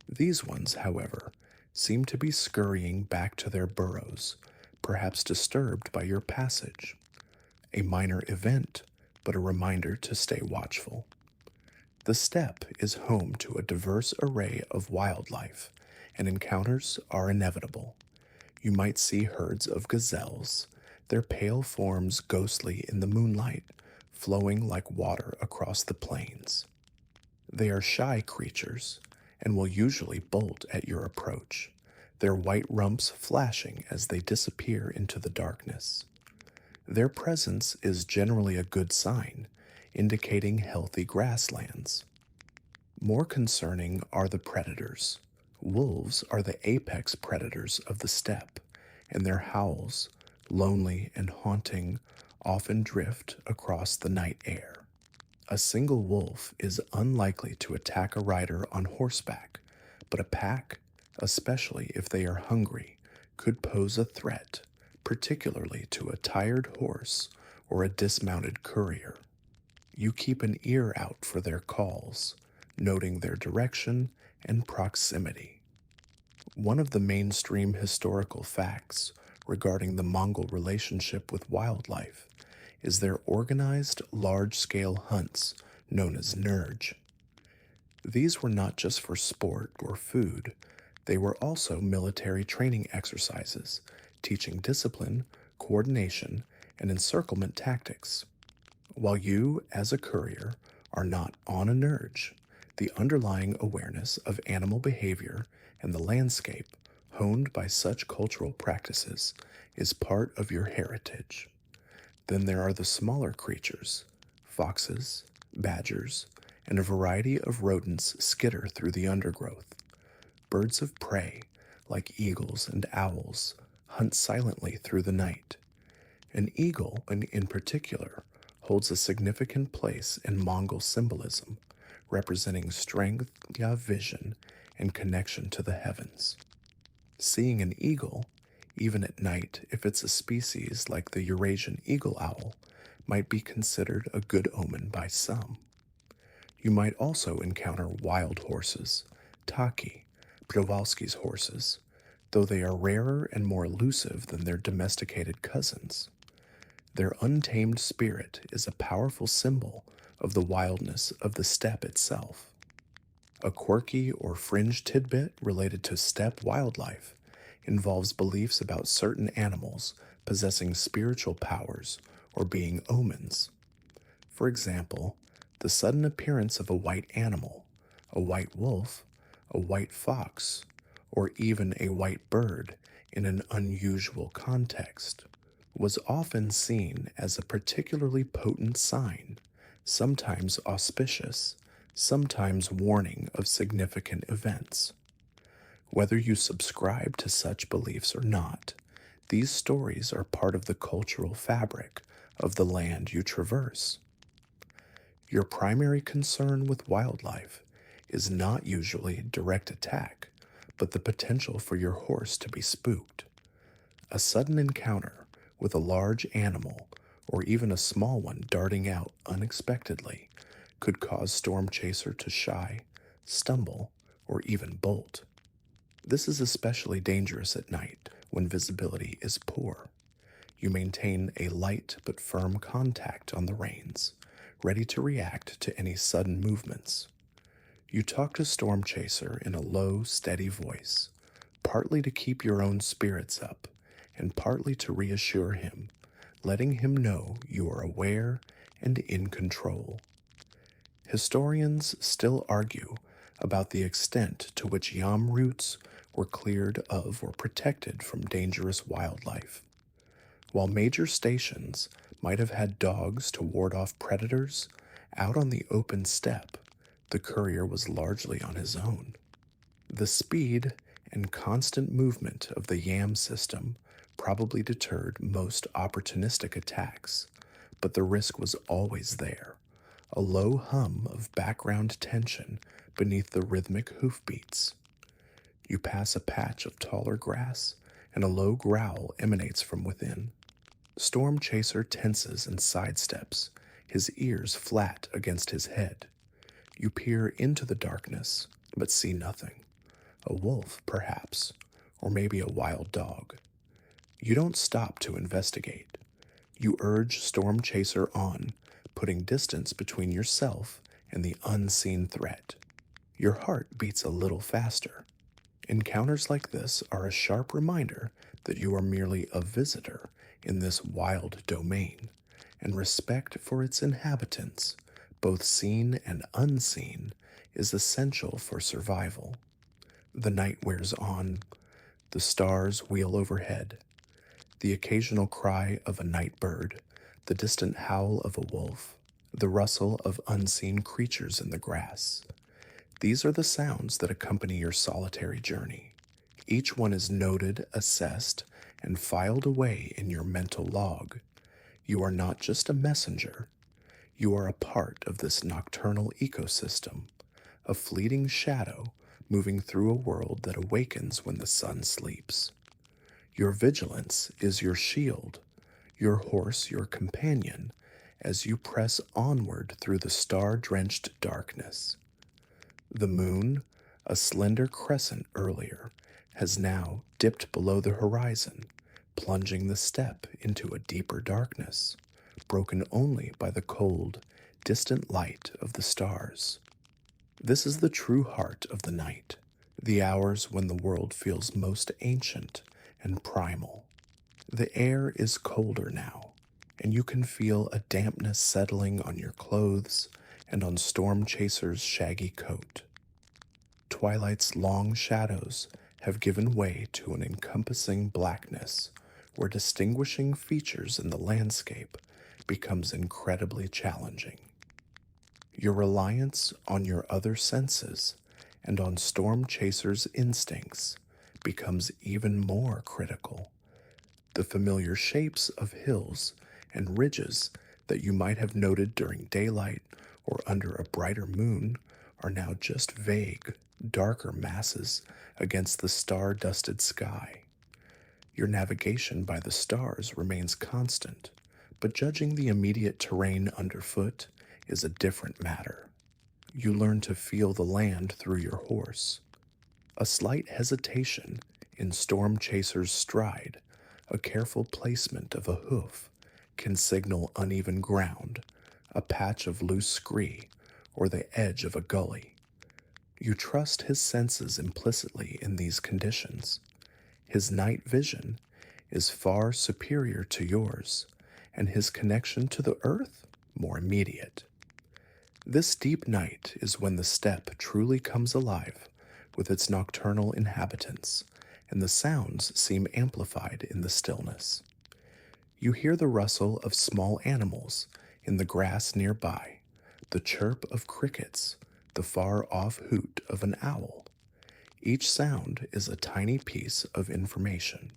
These ones, however, seem to be scurrying back to their burrows, perhaps disturbed by your passage. A minor event, but a reminder to stay watchful. The steppe is home to a diverse array of wildlife, and encounters are inevitable. You might see herds of gazelles, their pale forms ghostly in the moonlight, flowing like water across the plains. They are shy creatures and will usually bolt at your approach, their white rumps flashing as they disappear into the darkness. Their presence is generally a good sign, indicating healthy grasslands. More concerning are the predators. Wolves are the apex predators of the steppe, and their howls, lonely and haunting, often drift across the night air. A single wolf is unlikely to attack a rider on horseback, but a pack, especially if they are hungry, could pose a threat, particularly to a tired horse or a dismounted courier. You keep an ear out for their calls, noting their direction and proximity. One of the mainstream historical facts regarding the Mongol relationship with wildlife is their organized large-scale hunts known as nurj. These were not just for sport or food, they were also military training exercises, teaching discipline, coordination, and encirclement tactics. While you, as a courier, are not on a nurj, the underlying awareness of animal behavior and the landscape, honed by such cultural practices, is part of your heritage. Then there are the smaller creatures, foxes, badgers, and a variety of rodents skitter through the undergrowth. Birds of prey, like eagles and owls, hunt silently through the night. An eagle, in particular, holds a significant place in Mongol symbolism, representing strength, vision, and connection to the heavens. Seeing an eagle, even at night if it's a species like the Eurasian eagle owl, might be considered a good omen by some. You might also encounter wild horses, taki, Przewalski's horses, though they are rarer and more elusive than their domesticated cousins. Their untamed spirit is a powerful symbol of the wildness of the steppe itself. A quirky or fringe tidbit related to steppe wildlife involves beliefs about certain animals possessing spiritual powers or being omens. For example, the sudden appearance of a white animal, a white wolf, a white fox, or even a white bird in an unusual context was often seen as a particularly potent sign, sometimes auspicious, sometimes warning of significant events. Whether you subscribe to such beliefs or not, these stories are part of the cultural fabric of the land you traverse. Your primary concern with wildlife is not usually direct attack, but the potential for your horse to be spooked. A sudden encounter with a large animal, or even a small one darting out unexpectedly, could cause Storm Chaser to shy, stumble, or even bolt. This is especially dangerous at night when visibility is poor. You maintain a light but firm contact on the reins, ready to react to any sudden movements. You talk to Storm Chaser in a low, steady voice, partly to keep your own spirits up, and partly to reassure him, letting him know you are aware and in control. Historians still argue about the extent to which yam roots were cleared of or protected from dangerous wildlife. While major stations might have had dogs to ward off predators, out on the open steppe, the courier was largely on his own. The speed and constant movement of the yam system probably deterred most opportunistic attacks, but the risk was always there, a low hum of background tension beneath the rhythmic hoofbeats. You pass a patch of taller grass, and a low growl emanates from within. Storm Chaser tenses and sidesteps, his ears flat against his head. You peer into the darkness, but see nothing. A wolf, perhaps, or maybe a wild dog. You don't stop to investigate. You urge Storm Chaser on, putting distance between yourself and the unseen threat. Your heart beats a little faster. Encounters like this are a sharp reminder that you are merely a visitor in this wild domain, and respect for its inhabitants, both seen and unseen, is essential for survival. The night wears on, the stars wheel overhead, the occasional cry of a night bird, the distant howl of a wolf, the rustle of unseen creatures in the grass. These are the sounds that accompany your solitary journey. Each one is noted, assessed, and filed away in your mental log. You are not just a messenger, you are a part of this nocturnal ecosystem, a fleeting shadow moving through a world that awakens when the sun sleeps. Your vigilance is your shield, your horse your companion, as you press onward through the star-drenched darkness. The moon, a slender crescent earlier, has now dipped below the horizon, plunging the steppe into a deeper darkness, broken only by the cold, distant light of the stars. This is the true heart of the night, the hours when the world feels most ancient and primal. The air is colder now, and you can feel a dampness settling on your clothes and on Storm Chaser's shaggy coat. Twilight's long shadows have given way to an encompassing blackness, where distinguishing features in the landscape becomes incredibly challenging. Your reliance on your other senses and on Storm Chaser's instincts becomes even more critical. The familiar shapes of hills and ridges that you might have noted during daylight or under a brighter moon are now just vague, darker masses against the star-dusted sky. Your navigation by the stars remains constant, but judging the immediate terrain underfoot is a different matter. You learn to feel the land through your horse. A slight hesitation in Storm Chaser's stride, a careful placement of a hoof, can signal uneven ground, a patch of loose scree, or the edge of a gully. You trust his senses implicitly in these conditions. His night vision is far superior to yours, and his connection to the earth more immediate. This deep night is when the steppe truly comes alive with its nocturnal inhabitants, and the sounds seem amplified in the stillness. You hear the rustle of small animals in the grass nearby, the chirp of crickets, the far-off hoot of an owl. Each sound is a tiny piece of information.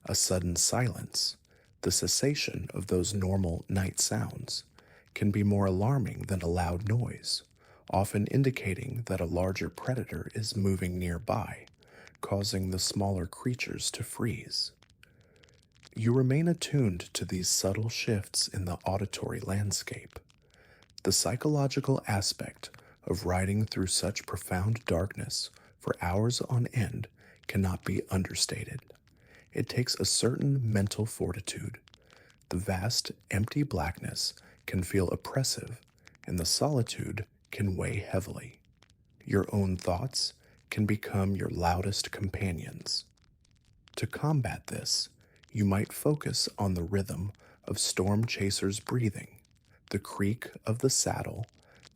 A sudden silence, the cessation of those normal night sounds, can be more alarming than a loud noise, often indicating that a larger predator is moving nearby, causing the smaller creatures to freeze. You remain attuned to these subtle shifts in the auditory landscape. The psychological aspect of riding through such profound darkness for hours on end cannot be understated. It takes a certain mental fortitude. The vast, empty blackness can feel oppressive, and the solitude can weigh heavily. Your own thoughts can become your loudest companions. To combat this, you might focus on the rhythm of Storm Chaser's breathing, the creak of the saddle,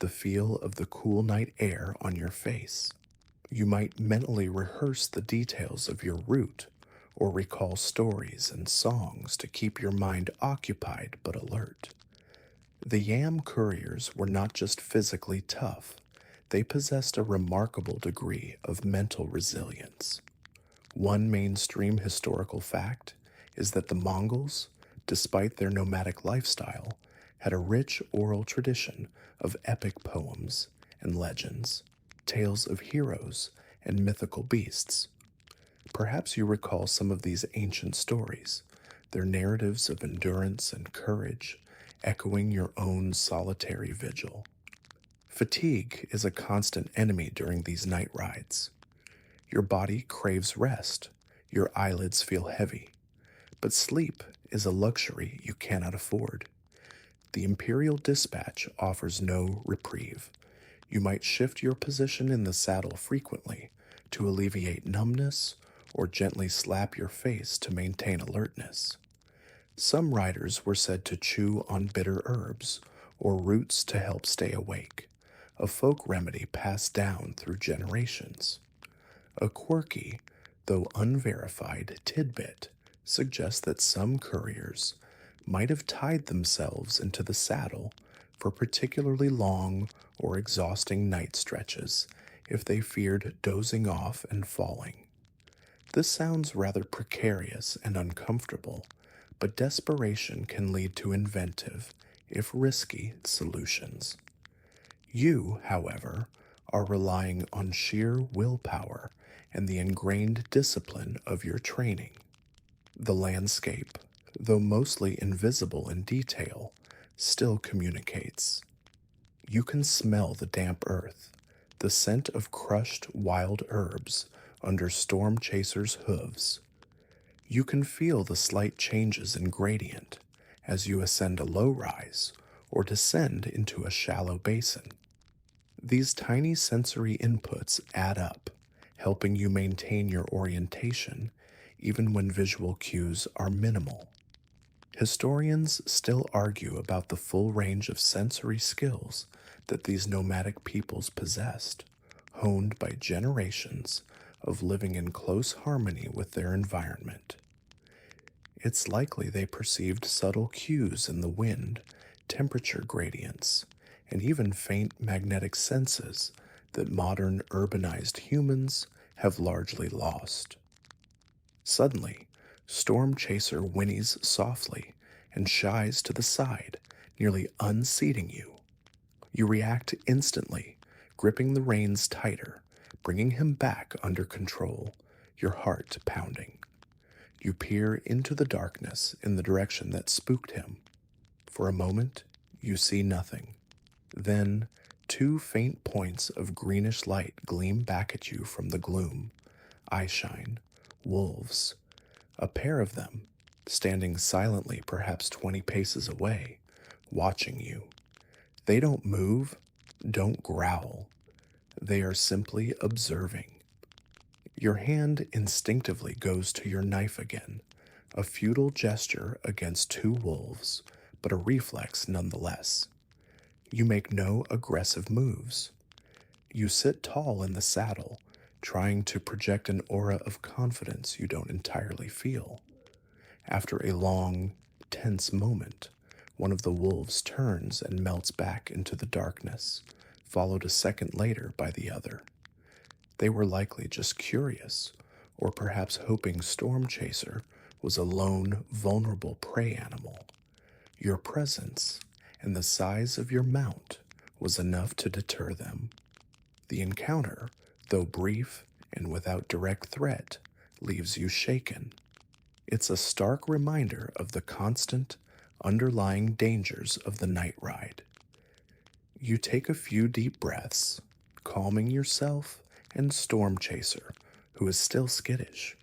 the feel of the cool night air on your face. You might mentally rehearse the details of your route, or recall stories and songs to keep your mind occupied but alert. The Yam couriers were not just physically tough, they possessed a remarkable degree of mental resilience. One mainstream historical fact is that the Mongols, despite their nomadic lifestyle, had a rich oral tradition of epic poems and legends, tales of heroes and mythical beasts. Perhaps you recall some of these ancient stories, their narratives of endurance and courage, echoing your own solitary vigil. Fatigue is a constant enemy during these night rides. Your body craves rest, your eyelids feel heavy, but sleep is a luxury you cannot afford. The Imperial Dispatch offers no reprieve. You might shift your position in the saddle frequently to alleviate numbness, or gently slap your face to maintain alertness. Some riders were said to chew on bitter herbs or roots to help stay awake, a folk remedy passed down through generations. A quirky, though unverified, tidbit suggests that some couriers might have tied themselves into the saddle for particularly long or exhausting night stretches if they feared dozing off and falling. This sounds rather precarious and uncomfortable, but desperation can lead to inventive, if risky, solutions. You, however, are relying on sheer willpower and the ingrained discipline of your training. The landscape, though mostly invisible in detail, still communicates. You can smell the damp earth, the scent of crushed wild herbs under storm chasers' hooves. You can feel the slight changes in gradient as you ascend a low rise or descend into a shallow basin. These tiny sensory inputs add up, helping you maintain your orientation even when visual cues are minimal. Historians still argue about the full range of sensory skills that these nomadic peoples possessed, honed by generations of living in close harmony with their environment. It's likely they perceived subtle cues in the wind, temperature gradients, and even faint magnetic senses that modern urbanized humans have largely lost. Suddenly, Storm Chaser whinnies softly and shies to the side, nearly unseating you. You react instantly, gripping the reins tighter, bringing him back under control, your heart pounding. You peer into the darkness in the direction that spooked him. For a moment, you see nothing. Then, two faint points of greenish light gleam back at you from the gloom. Eyeshine, wolves. A pair of them, standing silently perhaps 20 paces away, watching you. They don't move, don't growl. They are simply observing. Your hand instinctively goes to your knife again, a futile gesture against two wolves, but a reflex nonetheless. You make no aggressive moves. You sit tall in the saddle, trying to project an aura of confidence you don't entirely feel. After a long, tense moment, one of the wolves turns and melts back into the darkness, followed a second later by the other. They were likely just curious, or perhaps hoping Storm Chaser was a lone, vulnerable prey animal. Your presence and the size of your mount was enough to deter them. The encounter, though brief and without direct threat, leaves you shaken. It's a stark reminder of the constant, underlying dangers of the night ride. You take a few deep breaths, calming yourself and Storm Chaser, who is still skittish.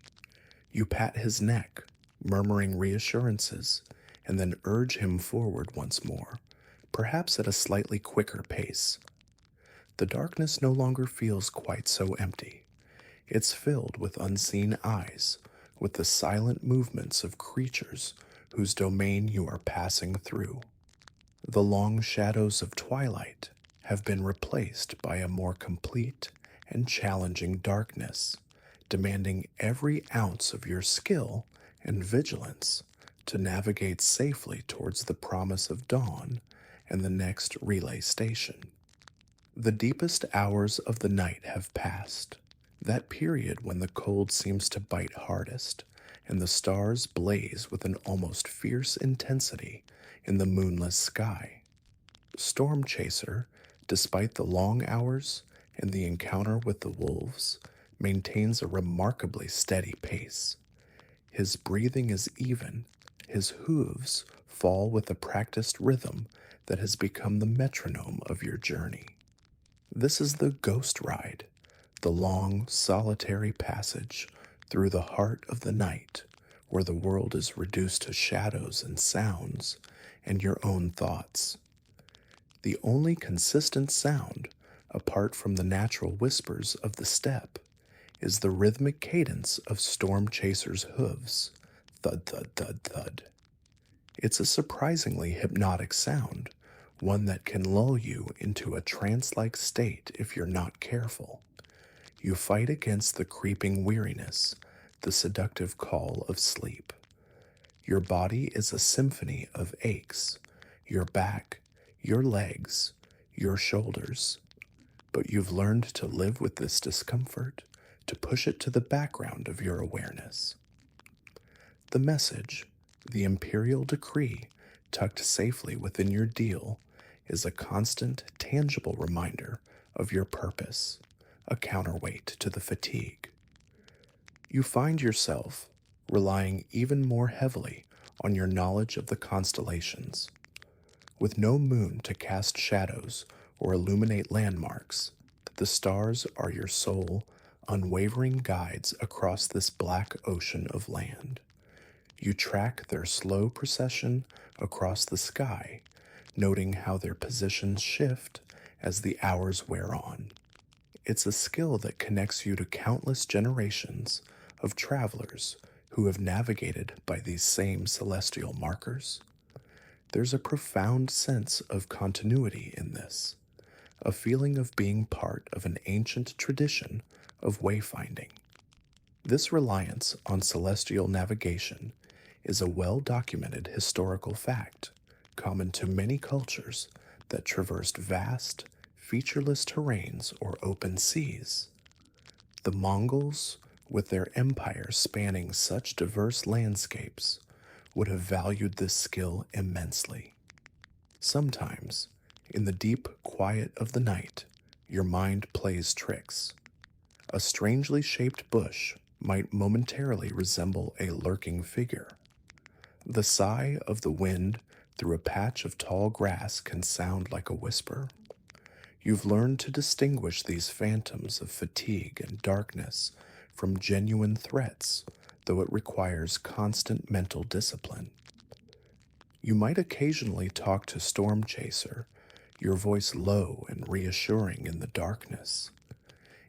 You pat his neck, murmuring reassurances, and then urge him forward once more, perhaps at a slightly quicker pace. The darkness no longer feels quite so empty. It's filled with unseen eyes, with the silent movements of creatures whose domain you are passing through. The long shadows of twilight have been replaced by a more complete and challenging darkness, demanding every ounce of your skill and vigilance to navigate safely towards the promise of dawn and the next relay station. The deepest hours of the night have passed, that period when the cold seems to bite hardest and the stars blaze with an almost fierce intensity in the moonless sky. Storm Chaser, despite the long hours and the encounter with the wolves, maintains a remarkably steady pace. His breathing is even, his hooves fall with a practiced rhythm that has become the metronome of your journey. This is the ghost ride, the long, solitary passage through the heart of the night, where the world is reduced to shadows and sounds and your own thoughts. The only consistent sound, apart from the natural whispers of the steppe, is the rhythmic cadence of storm chasers' hooves. Thud, thud, thud, thud. It's a surprisingly hypnotic sound, one that can lull you into a trance like state if you're not careful. You fight against the creeping weariness, the seductive call of sleep. Your body is a symphony of aches, your back, your legs, your shoulders. But you've learned to live with this discomfort, to push it to the background of your awareness. The message, the imperial decree, tucked safely within your deal, is a constant, tangible reminder of your purpose, a counterweight to the fatigue. You find yourself relying even more heavily on your knowledge of the constellations. With no moon to cast shadows or illuminate landmarks, the stars are your sole, unwavering guides across this black ocean of land. You track their slow procession across the sky, noting how their positions shift as the hours wear on. It's a skill that connects you to countless generations of travelers who have navigated by these same celestial markers. There's a profound sense of continuity in this, a feeling of being part of an ancient tradition of wayfinding. This reliance on celestial navigation is a well-documented historical fact, common to many cultures that traversed vast, featureless terrains or open seas. The Mongols, with their empire spanning such diverse landscapes, would have valued this skill immensely. Sometimes, in the deep quiet of the night, your mind plays tricks. A strangely shaped bush might momentarily resemble a lurking figure. The sigh of the wind through a patch of tall grass can sound like a whisper. You've learned to distinguish these phantoms of fatigue and darkness from genuine threats, though it requires constant mental discipline. You might occasionally talk to Storm Chaser, your voice low and reassuring in the darkness.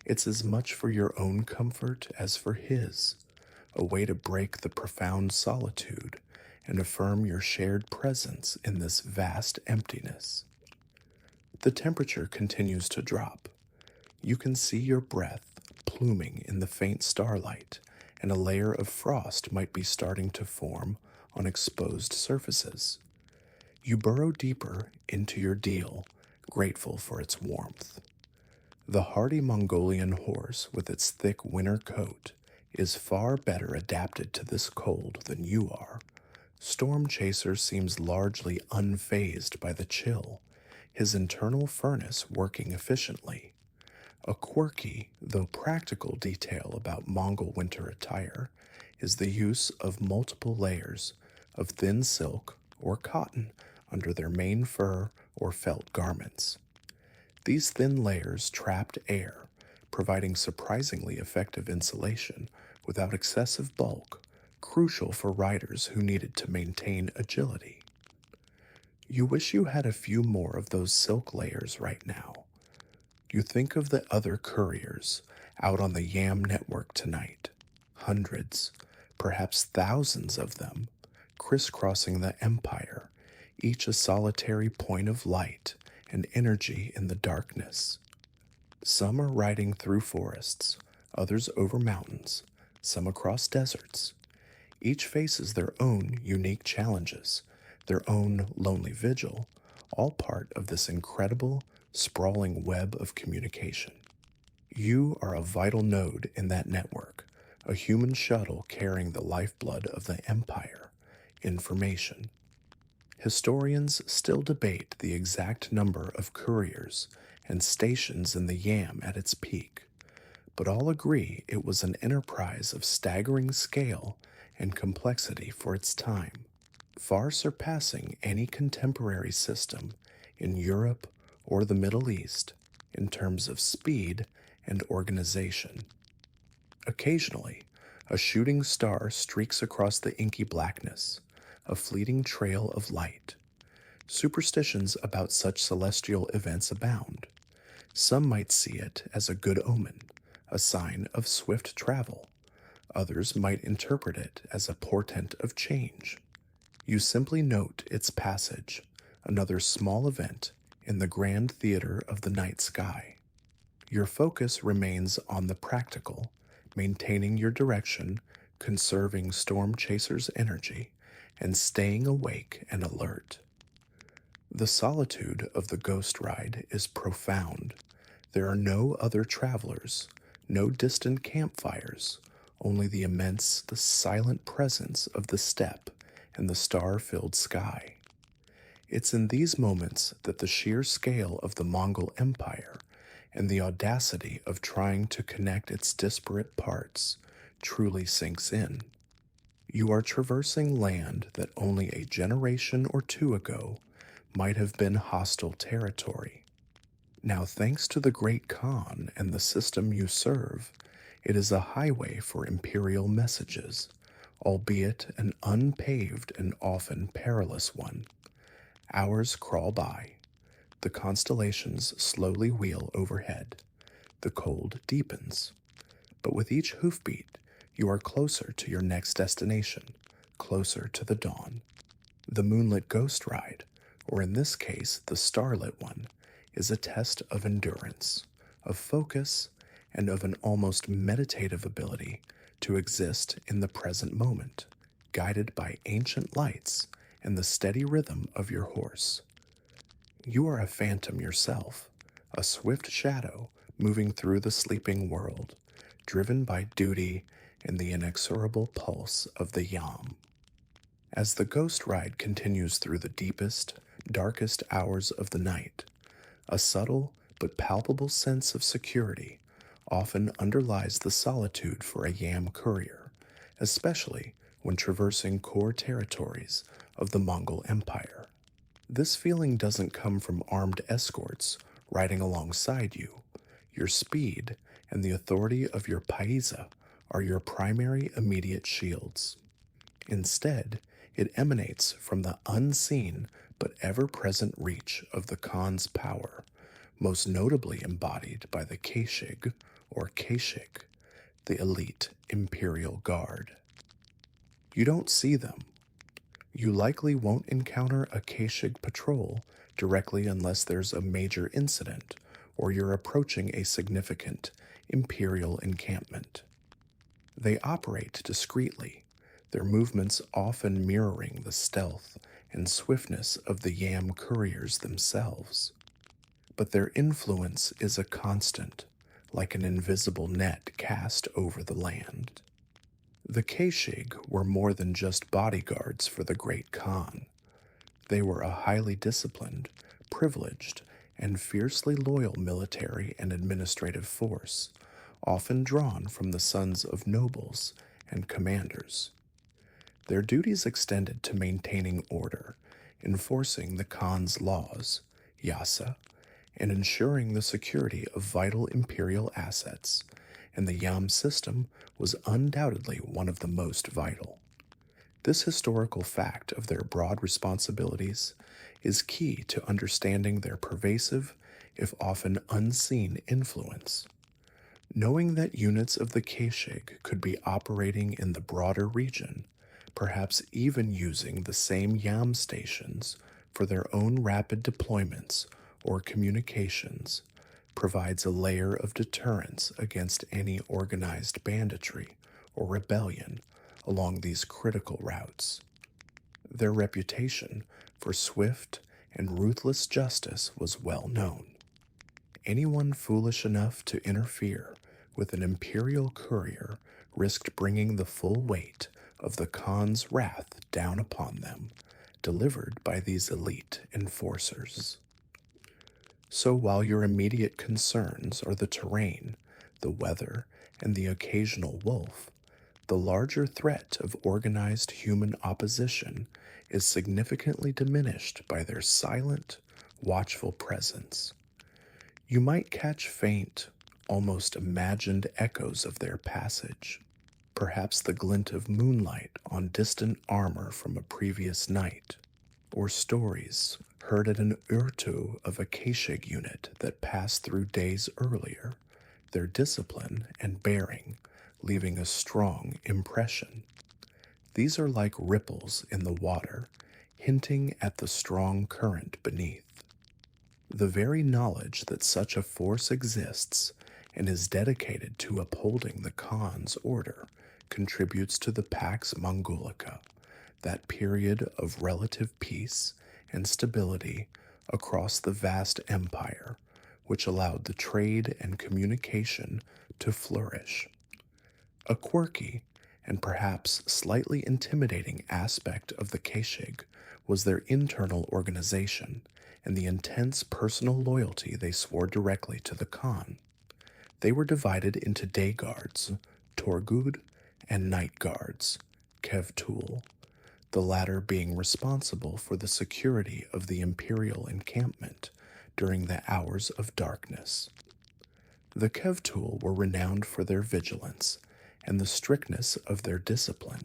It's as much for your own comfort as for his, a way to break the profound solitude and affirm your shared presence in this vast emptiness. The temperature continues to drop. You can see your breath pluming in the faint starlight, and a layer of frost might be starting to form on exposed surfaces. You burrow deeper into your deal, grateful for its warmth. The hardy Mongolian horse, with its thick winter coat, is far better adapted to this cold than you are. Storm Chaser seems largely unfazed by the chill, his internal furnace working efficiently. A quirky, though practical detail about Mongol winter attire is the use of multiple layers of thin silk or cotton under their main fur or felt garments. These thin layers trapped air, providing surprisingly effective insulation without excessive bulk, crucial for riders who needed to maintain agility. You wish you had a few more of those silk layers right now. You think of the other couriers out on the Yam network tonight, hundreds, perhaps thousands of them, crisscrossing the empire, each a solitary point of light and energy in the darkness. Some are riding through forests, others over mountains, some across deserts. Each faces their own unique challenges, their own lonely vigil, all part of this incredible, sprawling web of communication. You are a vital node in that network, a human shuttle carrying the lifeblood of the empire, information. Historians still debate the exact number of couriers and stations in the Yam at its peak, but all agree it was an enterprise of staggering scale and complexity for its time, far surpassing any contemporary system in Europe or the Middle East in terms of speed and organization. Occasionally, a shooting star streaks across the inky blackness, a fleeting trail of light. Superstitions about such celestial events abound. Some might see it as a good omen, a sign of swift travel. Others might interpret it as a portent of change. You simply note its passage, another small event in the grand theater of the night sky. Your focus remains on the practical, maintaining your direction, conserving storm chasers' energy, and staying awake and alert. The solitude of the ghost ride is profound. There are no other travelers, no distant campfires, only the silent presence of the steppe and the star-filled sky. It's in these moments that the sheer scale of the Mongol Empire and the audacity of trying to connect its disparate parts truly sinks in. You are traversing land that only a generation or two ago might have been hostile territory. Now, thanks to the Great Khan and the system you serve, it is a highway for imperial messages, albeit an unpaved and often perilous one. Hours crawl by. The constellations slowly wheel overhead. The cold deepens. But with each hoofbeat, you are closer to your next destination, closer to the dawn. The moonlit ghost ride, or in this case, the starlit one, is a test of endurance, of focus, and of an almost meditative ability to exist in the present moment, guided by ancient lights and the steady rhythm of your horse. You are a phantom yourself, a swift shadow moving through the sleeping world, driven by duty and the inexorable pulse of the yam. As the ghost ride continues through the deepest, darkest hours of the night, a subtle but palpable sense of security often underlies the solitude for a yam courier, especially when traversing core territories of the Mongol Empire. This feeling doesn't come from armed escorts riding alongside you. Your speed and the authority of your paisa are your primary immediate shields. Instead, it emanates from the unseen but ever-present reach of the Khan's power, most notably embodied by the Kashig or Kashik, the elite imperial guard. You don't see them. You likely won't encounter a Kashig patrol directly unless there's a major incident or you're approaching a significant imperial encampment. They operate discreetly, their movements often mirroring the stealth and swiftness of the yam couriers themselves. But their influence is a constant, like an invisible net cast over the land. The Kashig were more than just bodyguards for the Great Khan. They were a highly disciplined, privileged, and fiercely loyal military and administrative force, often drawn from the sons of nobles and commanders. Their duties extended to maintaining order, enforcing the Khan's laws, yasa, and ensuring the security of vital imperial assets, and the yam system was undoubtedly one of the most vital. This historical fact of their broad responsibilities is key to understanding their pervasive, if often unseen, influence. Knowing that units of the Kashig could be operating in the broader region, perhaps even using the same yam stations for their own rapid deployments or communications, provides a layer of deterrence against any organized banditry or rebellion along these critical routes. Their reputation for swift and ruthless justice was well known. Anyone foolish enough to interfere with an imperial courier risked bringing the full weight of the Khan's wrath down upon them, delivered by these elite enforcers. So while your immediate concerns are the terrain, the weather, and the occasional wolf, the larger threat of organized human opposition is significantly diminished by their silent, watchful presence. You might catch faint, almost imagined echoes of their passage, perhaps the glint of moonlight on distant armor from a previous night, or stories heard at an urtu of a Kashig unit that passed through days earlier, their discipline and bearing, leaving a strong impression. These are like ripples in the water, hinting at the strong current beneath. The very knowledge that such a force exists and is dedicated to upholding the Khan's order contributes to the Pax Mongolica, that period of relative peace and stability across the vast empire, which allowed the trade and communication to flourish. A quirky and perhaps slightly intimidating aspect of the Keshig was their internal organization and the intense personal loyalty they swore directly to the Khan. They were divided into day guards, Torgud, and night guards, Kevtul, the latter being responsible for the security of the imperial encampment during the hours of darkness. The Kevtul were renowned for their vigilance and the strictness of their discipline.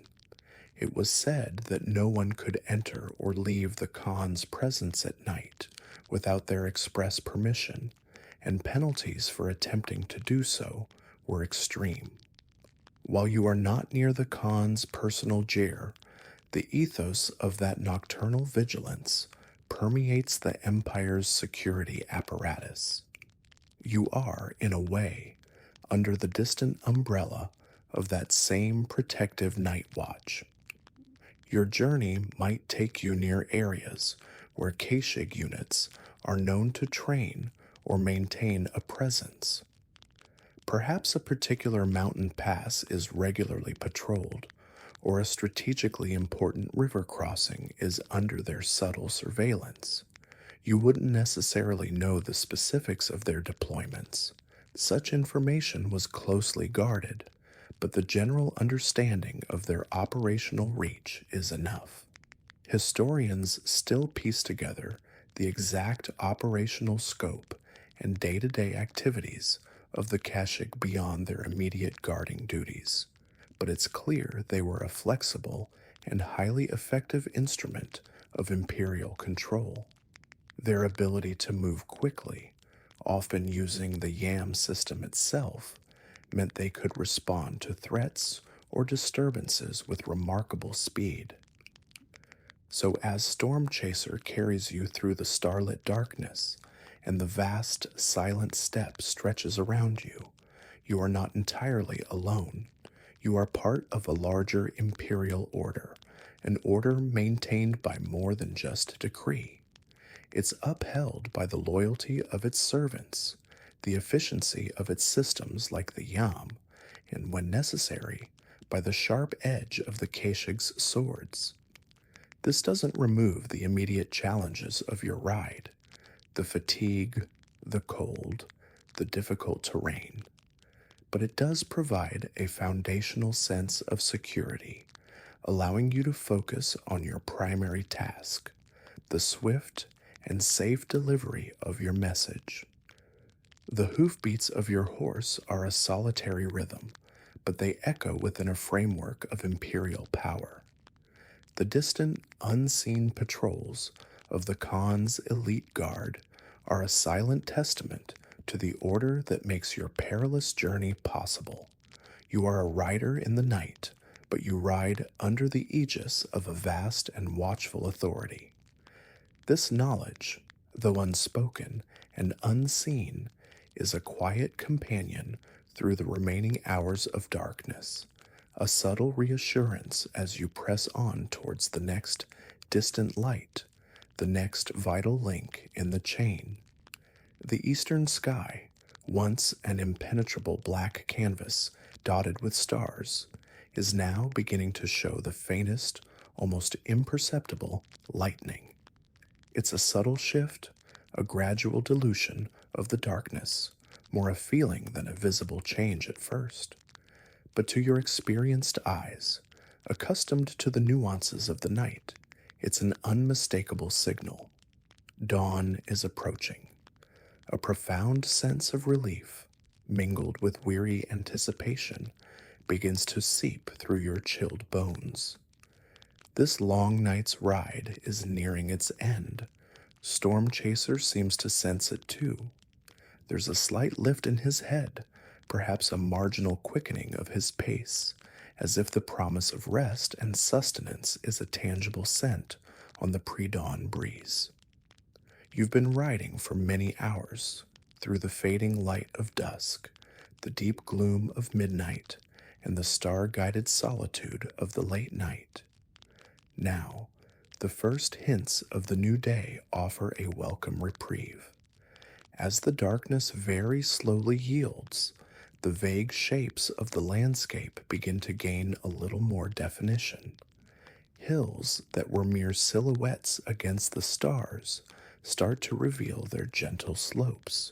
It was said that no one could enter or leave the Khan's presence at night without their express permission, and penalties for attempting to do so were extreme. While you are not near the Khan's personal jair, the ethos of that nocturnal vigilance permeates the empire's security apparatus. You are, in a way, under the distant umbrella of that same protective night watch. Your journey might take you near areas where Keshig units are known to train or maintain a presence. Perhaps a particular mountain pass is regularly patrolled, or a strategically important river crossing is under their subtle surveillance. You wouldn't necessarily know the specifics of their deployments. Such information was closely guarded, but the general understanding of their operational reach is enough. Historians still piece together the exact operational scope and day-to-day activities of the Kashig beyond their immediate guarding duties, but it's clear they were a flexible and highly effective instrument of imperial control. Their ability to move quickly, often using the YAM system itself, meant they could respond to threats or disturbances with remarkable speed. So as Storm Chaser carries you through the starlit darkness and the vast, silent steppe stretches around you, you are not entirely alone. You are part of a larger imperial order, an order maintained by more than just a decree. It's upheld by the loyalty of its servants, the efficiency of its systems like the Yam, and when necessary, by the sharp edge of the Keshig's swords. This doesn't remove the immediate challenges of your ride, the fatigue, the cold, the difficult terrain, but it does provide a foundational sense of security, allowing you to focus on your primary task, the swift and safe delivery of your message. The hoofbeats of your horse are a solitary rhythm, but they echo within a framework of imperial power. The distant, unseen patrols of the Khan's elite guard are a silent testament to the order that makes your perilous journey possible. You are a rider in the night, but you ride under the aegis of a vast and watchful authority. This knowledge, though unspoken and unseen, is a quiet companion through the remaining hours of darkness, a subtle reassurance as you press on towards the next distant light, the next vital link in the chain. The eastern sky, once an impenetrable black canvas dotted with stars, is now beginning to show the faintest, almost imperceptible lightning. It's a subtle shift, a gradual dilution of the darkness, more a feeling than a visible change at first. But to your experienced eyes, accustomed to the nuances of the night, it's an unmistakable signal. Dawn is approaching. A profound sense of relief, mingled with weary anticipation, begins to seep through your chilled bones. This long night's ride is nearing its end. Storm Chaser seems to sense it too. There's a slight lift in his head, perhaps a marginal quickening of his pace, as if the promise of rest and sustenance is a tangible scent on the pre-dawn breeze. You've been riding for many hours through the fading light of dusk, the deep gloom of midnight, and the star-guided solitude of the late night. Now, the first hints of the new day offer a welcome reprieve. As the darkness very slowly yields, the vague shapes of the landscape begin to gain a little more definition. Hills that were mere silhouettes against the stars start to reveal their gentle slopes.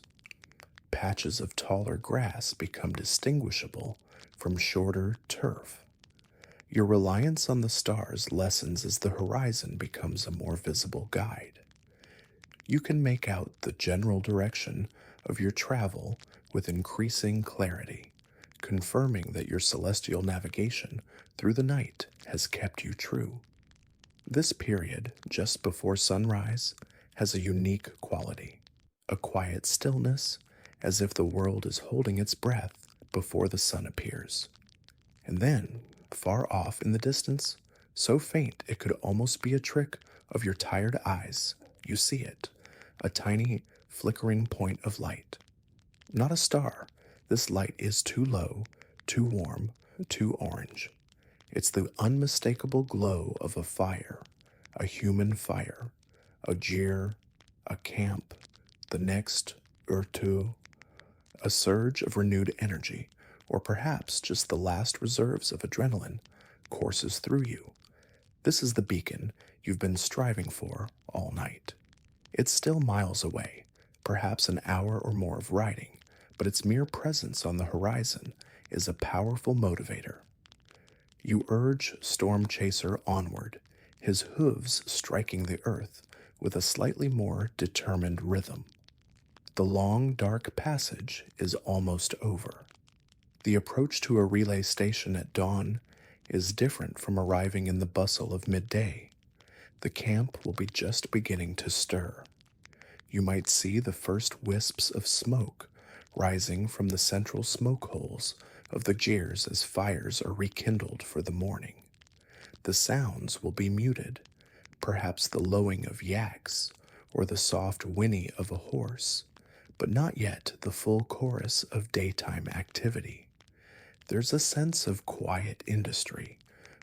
Patches of taller grass become distinguishable from shorter turf. Your reliance on the stars lessens as the horizon becomes a more visible guide. You can make out the general direction of your travel with increasing clarity, confirming that your celestial navigation through the night has kept you true. This period, just before sunrise, has a unique quality, a quiet stillness, as if the world is holding its breath before the sun appears. And then, far off in the distance, so faint it could almost be a trick of your tired eyes, you see it, a tiny, flickering point of light. Not a star. This light is too low, too warm, too orange. It's the unmistakable glow of a fire, a human fire, a jeer, a camp, the next Urtu, a surge of renewed energy, or perhaps just the last reserves of adrenaline, courses through you. This is the beacon you've been striving for all night. It's still miles away, perhaps an hour or more of riding, but its mere presence on the horizon is a powerful motivator. You urge Storm Chaser onward, his hooves striking the earth with a slightly more determined rhythm. The long, dark passage is almost over. The approach to a relay station at dawn is different from arriving in the bustle of midday. The camp will be just beginning to stir. You might see the first wisps of smoke rising from the central smoke holes of the jeers as fires are rekindled for the morning. The sounds will be muted, perhaps the lowing of yaks or the soft whinny of a horse, but not yet the full chorus of daytime activity. There's a sense of quiet industry,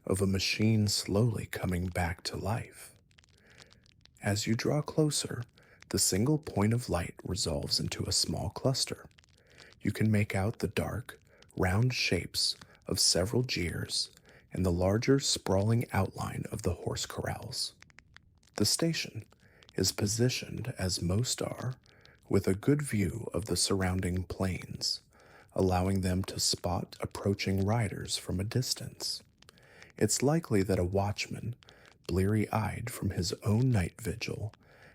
of a machine slowly coming back to life. As you draw closer, the single point of light resolves into a small cluster. You can make out the dark, round shapes of several jeers and the larger, sprawling outline of the horse corrals. The station is positioned as most are, with a good view of the surrounding plains, allowing them to spot approaching riders from a distance. It's likely that a watchman, bleary-eyed from his own night vigil,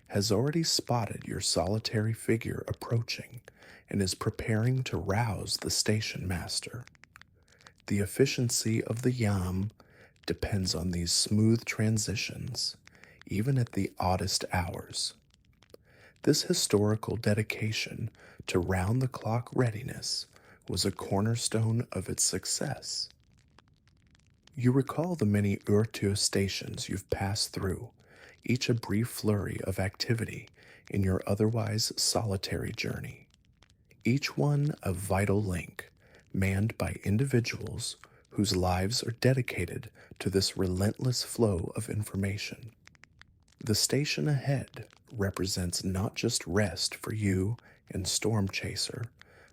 has already spotted your solitary figure approaching and is preparing to rouse the station master. The efficiency of the yam depends on these smooth transitions, even at the oddest hours. This historical dedication to round-the-clock readiness was a cornerstone of its success. You recall the many Urtu stations you've passed through, each a brief flurry of activity in your otherwise solitary journey. Each one a vital link, manned by individuals whose lives are dedicated to this relentless flow of information. The station ahead represents not just rest for you and Storm Chaser,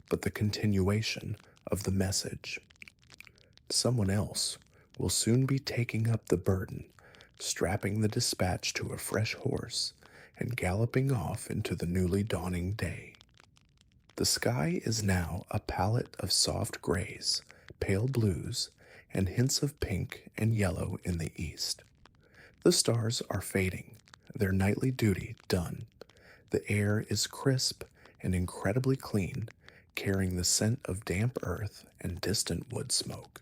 but the continuation of the message. Someone else will soon be taking up the burden, strapping the dispatch to a fresh horse, and galloping off into the newly dawning day. The sky is now a palette of soft grays, pale blues, and hints of pink and yellow in the east. The stars are fading, their nightly duty done. The air is crisp and incredibly clean, carrying the scent of damp earth and distant wood smoke.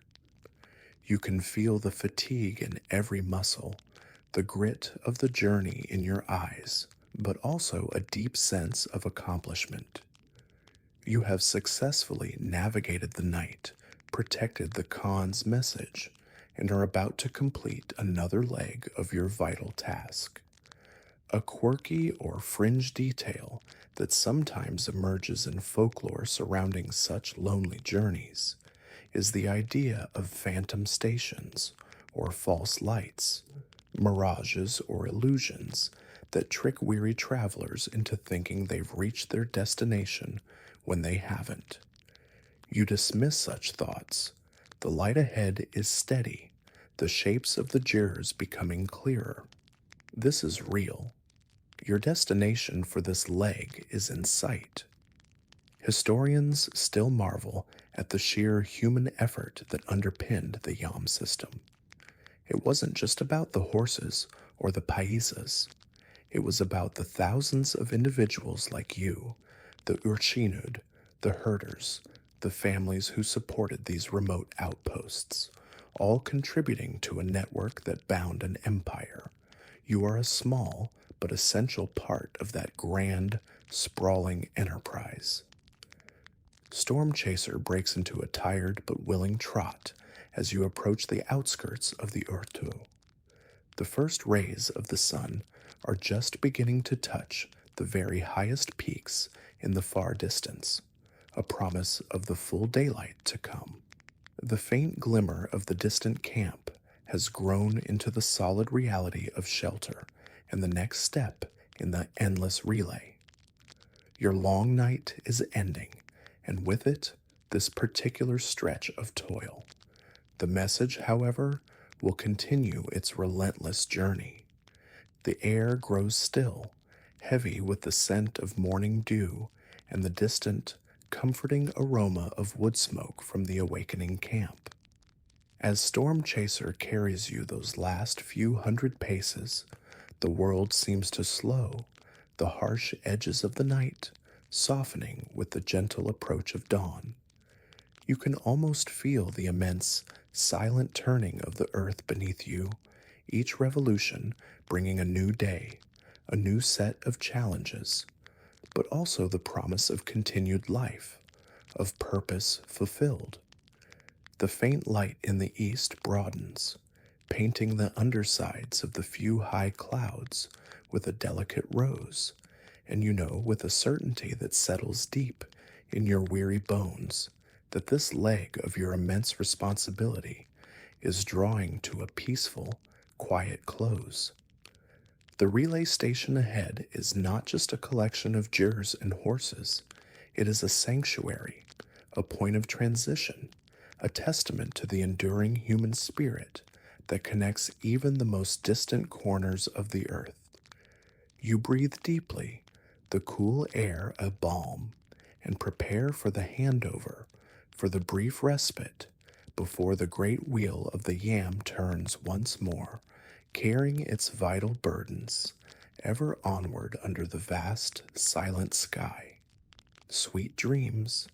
You can feel the fatigue in every muscle, the grit of the journey in your eyes, but also a deep sense of accomplishment. You have successfully navigated the night, protected the Khan's message, and are about to complete another leg of your vital task. A quirky or fringe detail that sometimes emerges in folklore surrounding such lonely journeys is the idea of phantom stations or false lights, mirages or illusions that trick weary travelers into thinking they've reached their destination when they haven't. You dismiss such thoughts. The light ahead is steady, the shapes of the gyrs becoming clearer. This is real. Your destination for this leg is in sight. Historians still marvel at the sheer human effort that underpinned the Yam system. It wasn't just about the horses or the paisas. It was about the thousands of individuals like you, the Urchinud, the herders, the families who supported these remote outposts, all contributing to a network that bound an empire. You are a small but essential part of that grand, sprawling enterprise. Storm Chaser breaks into a tired but willing trot as you approach the outskirts of the Urtu. The first rays of the sun are just beginning to touch the very highest peaks in the far distance, a promise of the full daylight to come. The faint glimmer of the distant camp has grown into the solid reality of shelter and the next step in the endless relay. Your long night is ending, and with it, this particular stretch of toil. The message, however, will continue its relentless journey. The air grows still, heavy with the scent of morning dew and the distant, comforting aroma of wood smoke from the awakening camp. As Storm Chaser carries you those last few hundred paces, the world seems to slow, the harsh edges of the night softening with the gentle approach of dawn. You can almost feel the immense, silent turning of the earth beneath you, each revolution bringing a new day, a new set of challenges, but also the promise of continued life, of purpose fulfilled. The faint light in the east broadens, painting the undersides of the few high clouds with a delicate rose, and you know with a certainty that settles deep in your weary bones that this leg of your immense responsibility is drawing to a peaceful, quiet close. The relay station ahead is not just a collection of gyrs and horses, it is a sanctuary, a point of transition, a testament to the enduring human spirit that connects even the most distant corners of the earth. You breathe deeply, the cool air a balm, and prepare for the handover, for the brief respite, before the great wheel of the Yam turns once more, carrying its vital burdens, ever onward under the vast, silent sky. Sweet dreams.